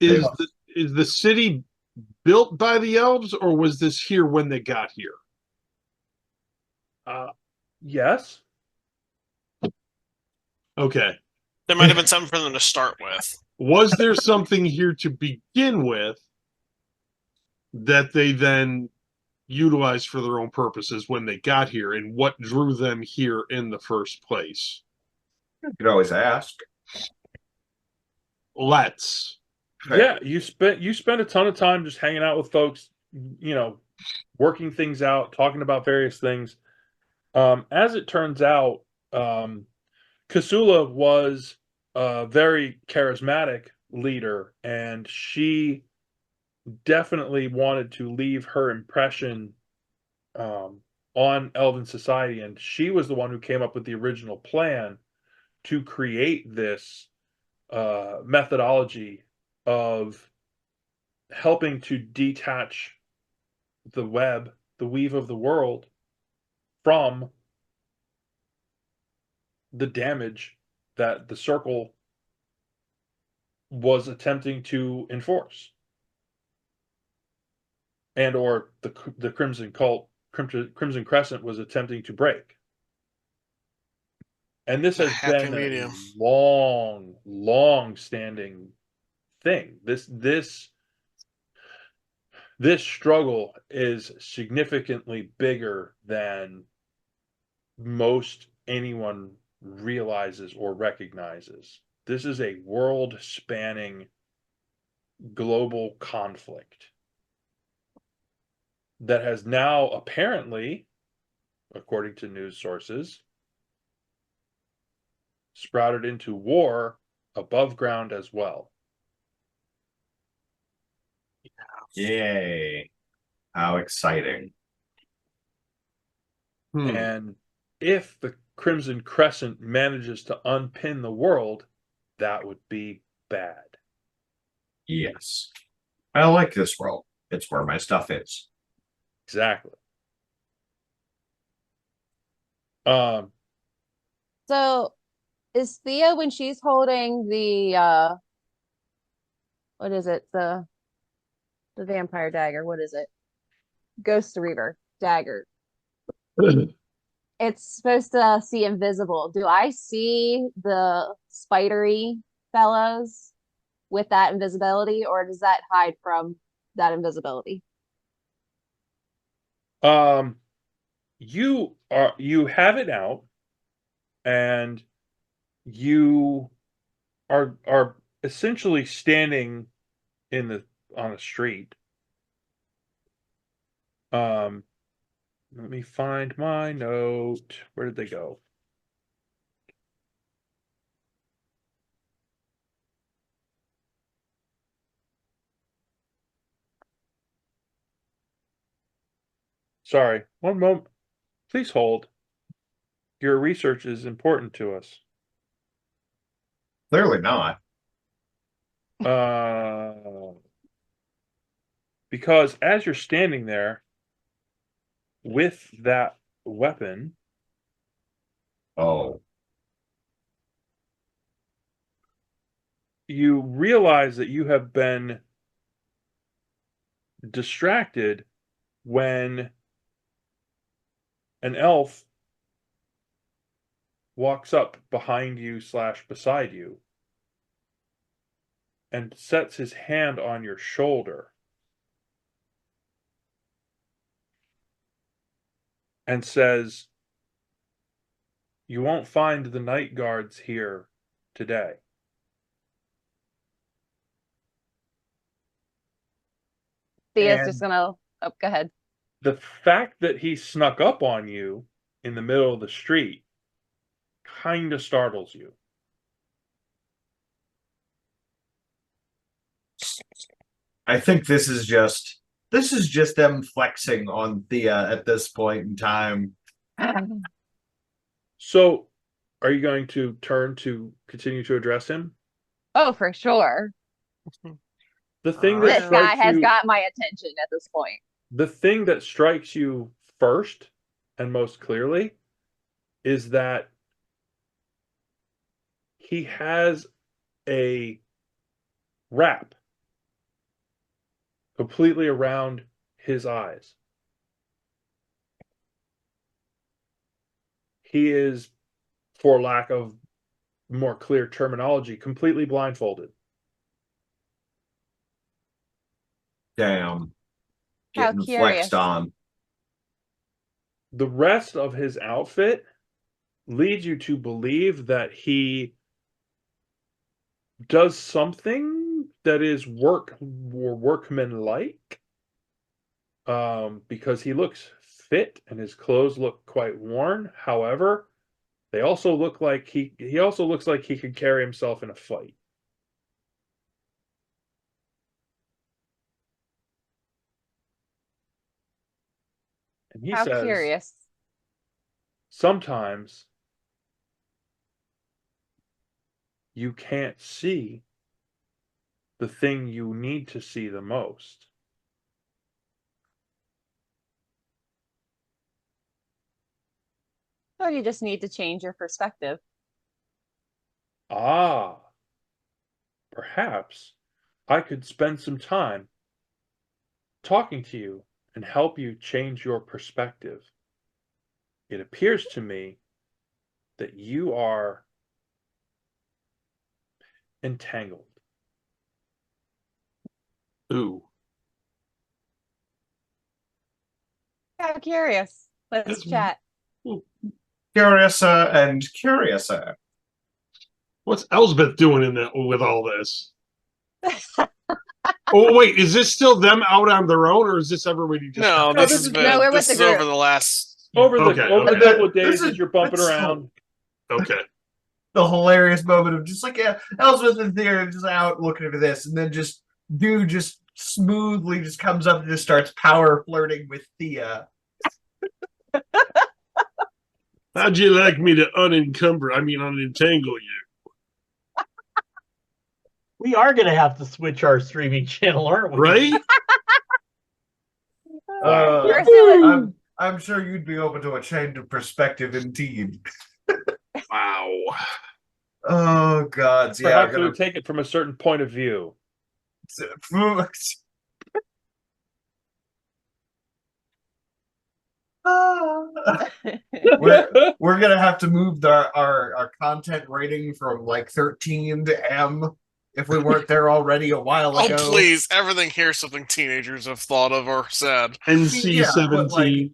Is the city built by the elves, or was this here when they got here?
Yes.
Okay.
There might have been something for them to start with.
Was there something here to begin with that they then utilized for their own purposes when they got here, and what drew them here in the first place?
You could always ask.
Let's.
Yeah, you spent a ton of time just hanging out with folks, working things out, talking about various things. As it turns out, Kasula was a very charismatic leader, and she definitely wanted to leave her impression on Elven society, and she was the one who came up with the original plan to create this methodology of helping to detach the weave of the world from the damage that the circle was attempting to enforce, and or the Crimson Crescent was attempting to break. And this
The
has
happy
been
medium.
a long standing thing. This struggle is significantly bigger than most anyone realizes or recognizes. This is a world spanning global conflict that has now apparently, according to news sources, sprouted into war above ground as well.
Yay. How exciting.
And if the Crimson Crescent manages to unpin the world, that would be bad.
Yes. I like this world. It's where my stuff is.
Exactly.
So is Thea, when she's holding the what is it? The vampire dagger, what is it? Ghost Reaver dagger. It's supposed to see invisible. Do I see the spidery fellows with that invisibility, or does that hide from that invisibility?
You have it out, and you are essentially standing on the street. Let me find my note. Where did they go? Sorry, one moment. Please hold. Your research is important to us.
Clearly not.
Because as you're standing there with that weapon,
Oh.
you realize that you have been distracted when an elf walks up behind you / beside you and sets his hand on your shoulder and says, "You won't find the night guards here today."
Thea's just
And
gonna go ahead.
The fact that he snuck up on you in the middle of the street kind of startles you.
I think this is just them flexing on Thea at this point in time.
So, are you going to turn to continue to address him?
Oh, for sure.
The thing that
This guy
strikes
has
you,
got my attention at this point.
the thing that strikes you first and most clearly is that he has a wrap completely around his eyes. He is, for lack of more clear terminology, completely blindfolded.
Damn.
How
Getting
curious.
flexed on.
The rest of his outfit leads you to believe that he does something that is workman-like, because he looks fit and his clothes look quite worn. However, they also look like he also looks like he could carry himself in a fight. And he
How
says,
curious.
sometimes you can't see the thing you need to see the most.
Or you just need to change your perspective.
Ah, perhaps I could spend some time talking to you and help you change your perspective. It appears to me that you are entangled.
Ooh.
How curious. Let's
That's-
chat.
Curiouser and curiouser.
What's Elsbeth doing in that with all this? Oh wait, is this still them out on their own, or is this everybody just?
No,
No,
this
this
has
is-
been
No, we're with
this
the
is over
group.
the last.
Over the
Okay,
over
okay.
the couple of days
This is-
as you're bumping
that's
around.
Okay.
The hilarious moment of just like, yeah, Elsbeth and Thea just out looking at this, and then just dude just smoothly just comes up and just starts power flirting with Thea.
How'd you like me to unentangle you?
We are going to have to switch our streaming channel, aren't we?
Right?
I'm sure you'd be open to a change of perspective indeed.
Wow.
Oh God, yeah,
Perhaps we would take it from a certain point of view. we're gonna have to move our content rating from like 13 to M if we weren't there already a while
Oh
ago.
please! Everything here is something teenagers have thought of or said.
NC-17.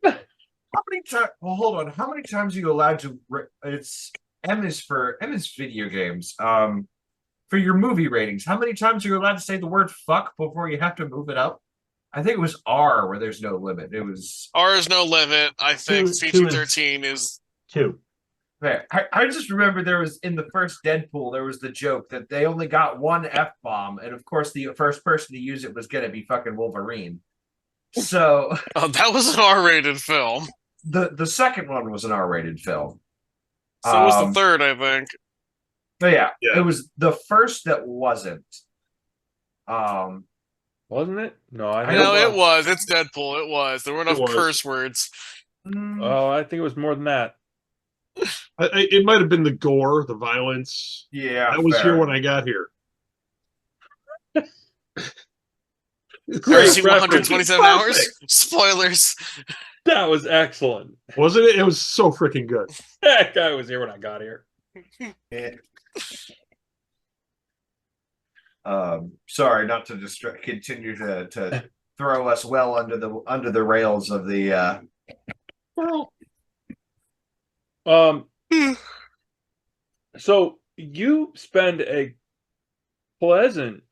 How many times? Well, hold on. How many times are you allowed to? It's M is video games. For your movie ratings, how many times are you allowed to say the word "fuck" before you have to move it up? I think it was R where there's no limit. It was
R is no limit. I think
Two
PG-13 is.
2.
I just remember there was in the first Deadpool there was the joke that they only got one F-bomb, and of course the first person to use it was gonna be fucking Wolverine. So
Oh, that was an R-rated film.
the second one was an R-rated film.
So was the third, I think.
But yeah,
Yeah.
it was the first that wasn't.
Wasn't it? No, I
I
think
No,
know,
it was. It's Deadpool. It was. There were enough
It was.
curse words.
Oh, I think it was more than that.
It might have been the gore, the violence.
Yeah,
That was
fair.
here when I got here.
Great
RC 127
reference.
hours. Spoilers.
That was excellent.
Wasn't it? It was so freaking good.
That guy was here when I got here.
Yeah. Sorry, not to continue to throw us well under the rails of the.
So you spend a pleasant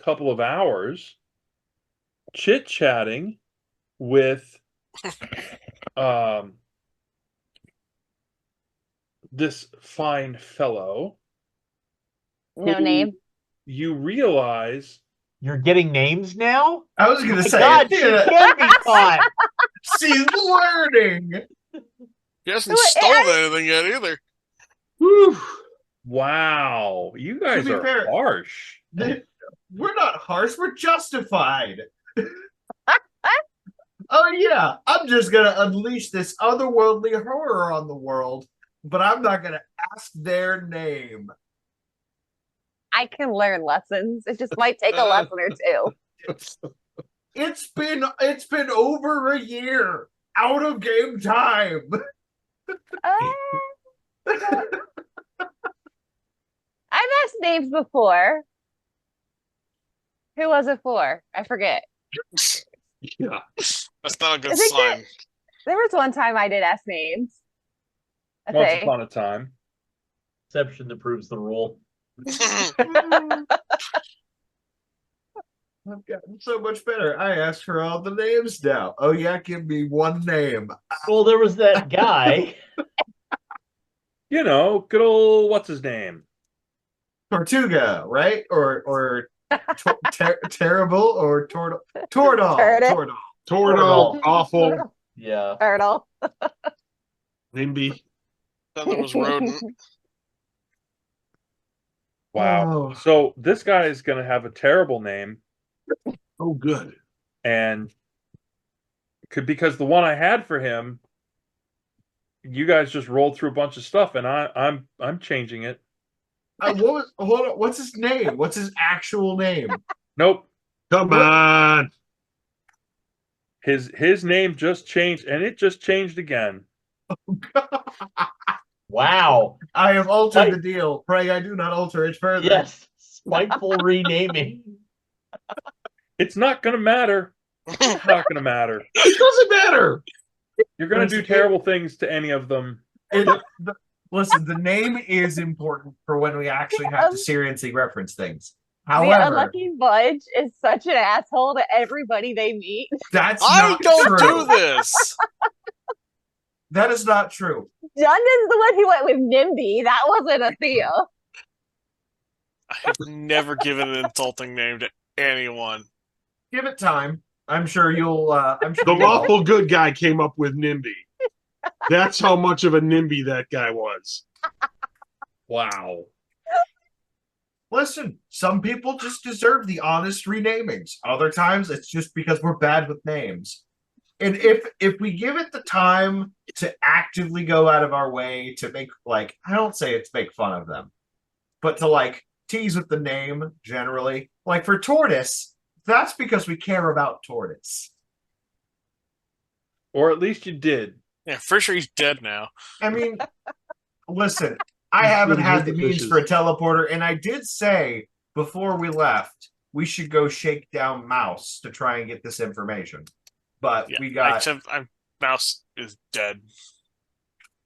couple of hours chit-chatting with this fine fellow.
No
who
name.
You realize
You're getting names now?
I was going
My
to say,
God, she can be caught.
she's learning.
He hasn't
Wait,
stolen anything yet either.
Whew.
wow, you guys
be
are
fair-
harsh.
We're not harsh. We're justified. Oh yeah, I'm just gonna unleash this otherworldly horror on the world, but I'm not gonna ask their name.
I can learn lessons. It just might take a lesson or two.
It's been over a year out of game time.
asked names before. Who was it for? I forget.
Yeah.
That's not a good
I think
sign.
there was one time I did ask names. I
Once
think.
upon a time.
Exception that proves the rule.
I've gotten so much better. I asked for all the names now. Oh yeah, give me one name.
Well, there was that guy.
You know, good old what's his name?
Tortuga, right? Or terrible or Tordal.
Turtle.
Tordal, awful.
Yeah.
Turtle.
Nimby.
Then there was Rodent.
Wow.
Oh.
So this guy is going to have a terrible name,
Oh, good.
and because the one I had for him, you guys just rolled through a bunch of stuff, and I'm changing it.
Hold on. What's his name? What's his actual name?
Nope.
Come on.
His name just changed, and it just changed again.
Wow.
I have altered the deal. Pray I do not alter it further.
Yes. Spiteful renaming.
It's not going to matter. It's not going to matter.
It doesn't matter.
You're going to do terrible things to any of them.
Listen, the name is important for when we actually have to seriously reference things.
The
However,
unlucky Budge is such an asshole to everybody they meet.
that's
I
not
don't
true.
do this.
That is not true.
Dundon's the one who went with NIMBY. That wasn't a Theo.
I have never given an insulting name to anyone.
Give it time. I'm sure you'll. I'm sure
The
you'll.
lawful good guy came up with NIMBY. That's how much of a NIMBY that guy was.
Wow.
Listen, some people just deserve the honest renamings. Other times, it's just because we're bad with names. And if we give it the time to actively go out of our way to make, like, I don't say it's make fun of them, but to like tease with the name generally, like for Tortoise, that's because we care about Tortoise.
Or at least you did.
Yeah, for sure he's dead now.
I mean, listen, I haven't had the means for a teleporter, and I did say before we left we should go shake down Mouse to try and get this information. But
Yeah,
we got
Mouse is dead.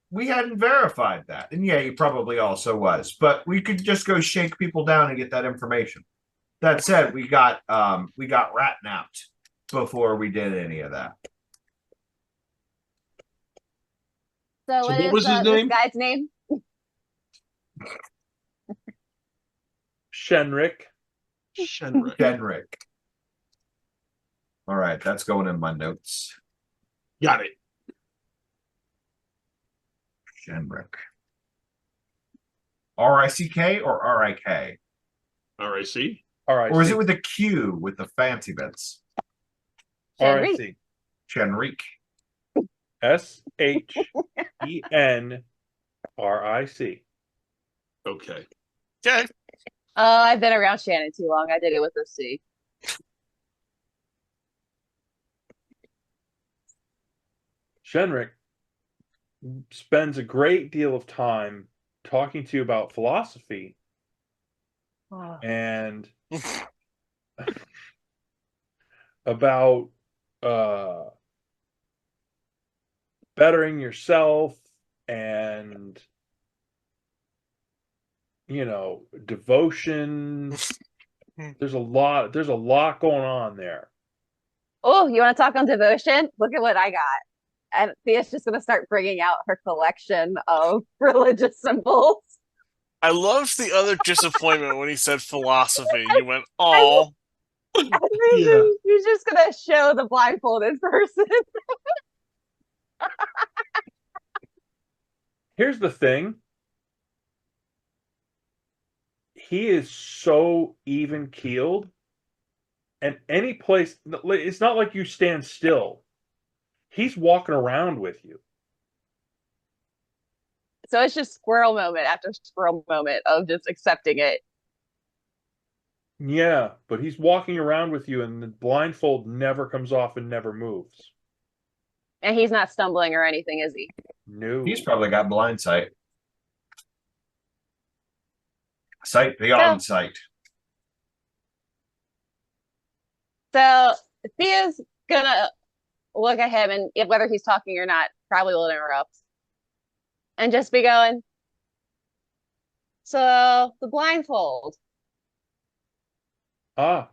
we hadn't verified that. And yeah, he probably also was. But we could just go shake people down and get that information. That said, we got rat napped before we did any of that.
So
what was his
this
name?
guy's name?
Shenrik.
Denrick. All right, that's going in my notes.
Got it.
Shenrik. R-I-C-K or R-I-K?
RIC.
All right.
Or is it with a Q with the fancy bits?
RIC?
Shenrik.
SHENRIC.
Okay.
Okay.
I've been around Shannon too long. I did it with a C.
Shenrik spends a great deal of time talking to you about philosophy
Oh.
and about bettering yourself and devotion. There's a lot going on there.
Oh, you want to talk on devotion? Look at what I got. And Thea's just going to start bringing out her collection of religious symbols.
I loved the other disappointment when he said philosophy. You went, oh.
I think you're just going to show the blindfolded person.
Here's the thing. He is so even keeled, and any place, it's not like you stand still. He's walking around with you.
So it's just squirrel moment after squirrel moment of just accepting it.
Yeah, but he's walking around with you, and the blindfold never comes off and never moves.
And he's not stumbling or anything, is he?
No.
He's probably got blind sight. Sight beyond sight.
So Thea's gonna look at him, and whether he's talking or not, probably will interrupt and just be going. So the blindfold.
Ah,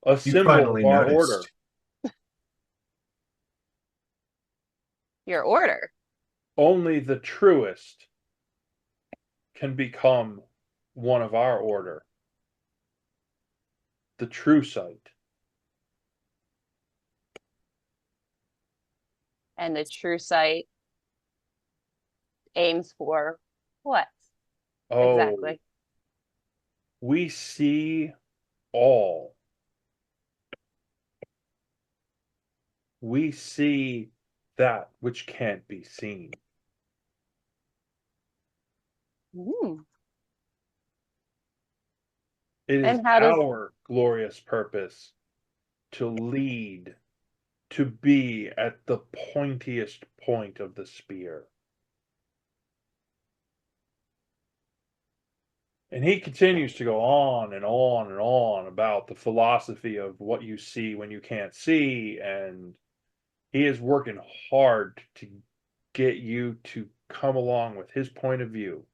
a
You
symbol
finally
of our
noticed.
order.
Your order.
Only the truest can become one of our order. The true sight.
And the true sight aims for what
Oh,
exactly?
we see all. We see that which can't be seen.
Ooh.
It is
And how does
our glorious purpose to lead, to be at the pointiest point of the spear. And he continues to go on and on and on about the philosophy of what you see when you can't see. And he is working hard to get you to come along with his point of view.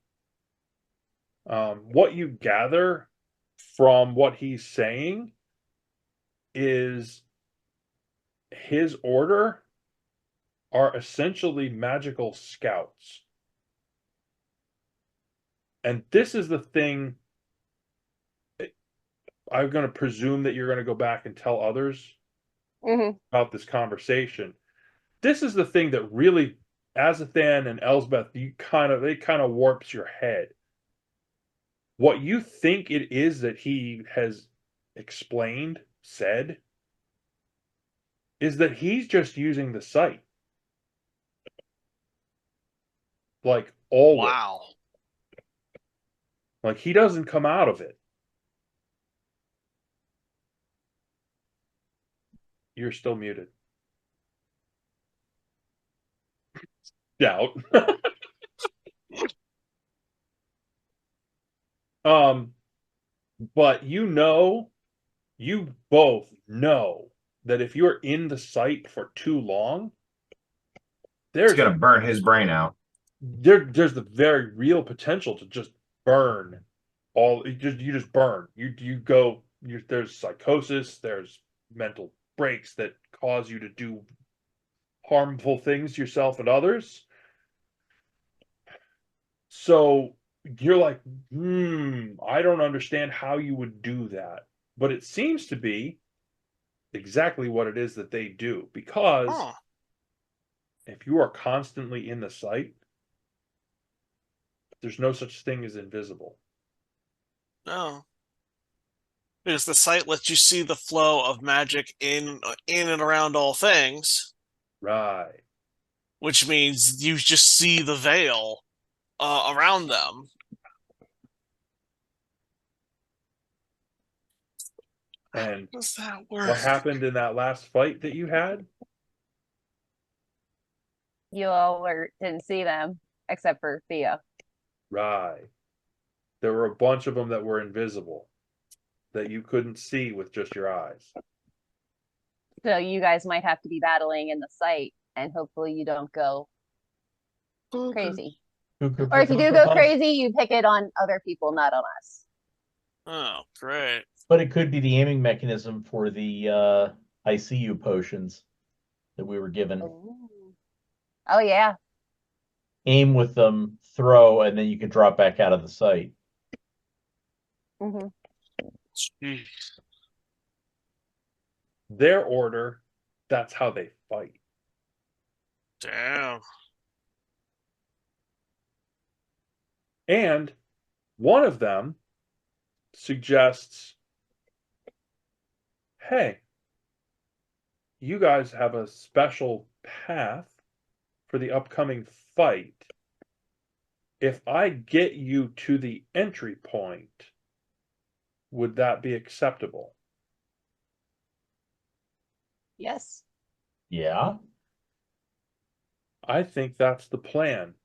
What you gather from what he's saying is his order are essentially magical scouts. And this is the thing. I'm going to presume that you're going to go back and tell others about this conversation. This is the thing that really, Azathan and Elsbeth, it kind of warps your head. What you think it is that he has explained, said, is that he's just using the sight. Like always.
Wow.
Like he doesn't come out of it. You're still muted. Doubt. But you both know that if you're in the sight for too long,
It's gonna burn his brain out.
There's the very real potential to just burn all. You just burn. There's psychosis. There's mental breaks that cause you to do harmful things to yourself and others. So you're like, I don't understand how you would do that. But it seems to be exactly what it is that they do. Because if you are constantly in the sight, there's no such thing as invisible.
No. Because the sight lets you see the flow of magic in and around all things.
Right.
Which means you just see the veil around them.
And
how does that work?
What happened in that last fight that you had?
You all didn't see them except for Thea.
Right. There were a bunch of them that were invisible that you couldn't see with just your eyes.
So you guys might have to be battling in the sight, and hopefully you don't go crazy. Or if you do go crazy, you pick it on other people, not on us.
Oh, great.
But it could be the aiming mechanism for the ICU potions that we were given.
Oh, yeah.
Aim with them, throw, and then you can drop back out of the sight.
Jeez.
Their order, that's how they fight.
Damn.
And one of them suggests, hey, you guys have a special path for the upcoming fight. If I get you to the entry point, would that be acceptable?
Yes.
Yeah.
I think that's the plan.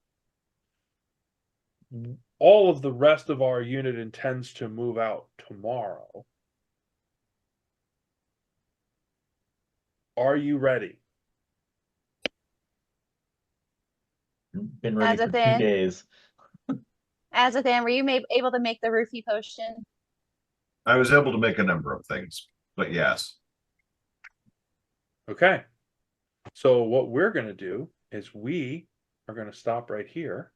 all of the rest of our unit intends to move out tomorrow. Are you ready?
Been ready for 2
Azathan.
days.
Azathan, were you able to make the roofie potion?
I was able to make a number of things, but yes.
Okay. So what we're going to do is we are going to stop right here.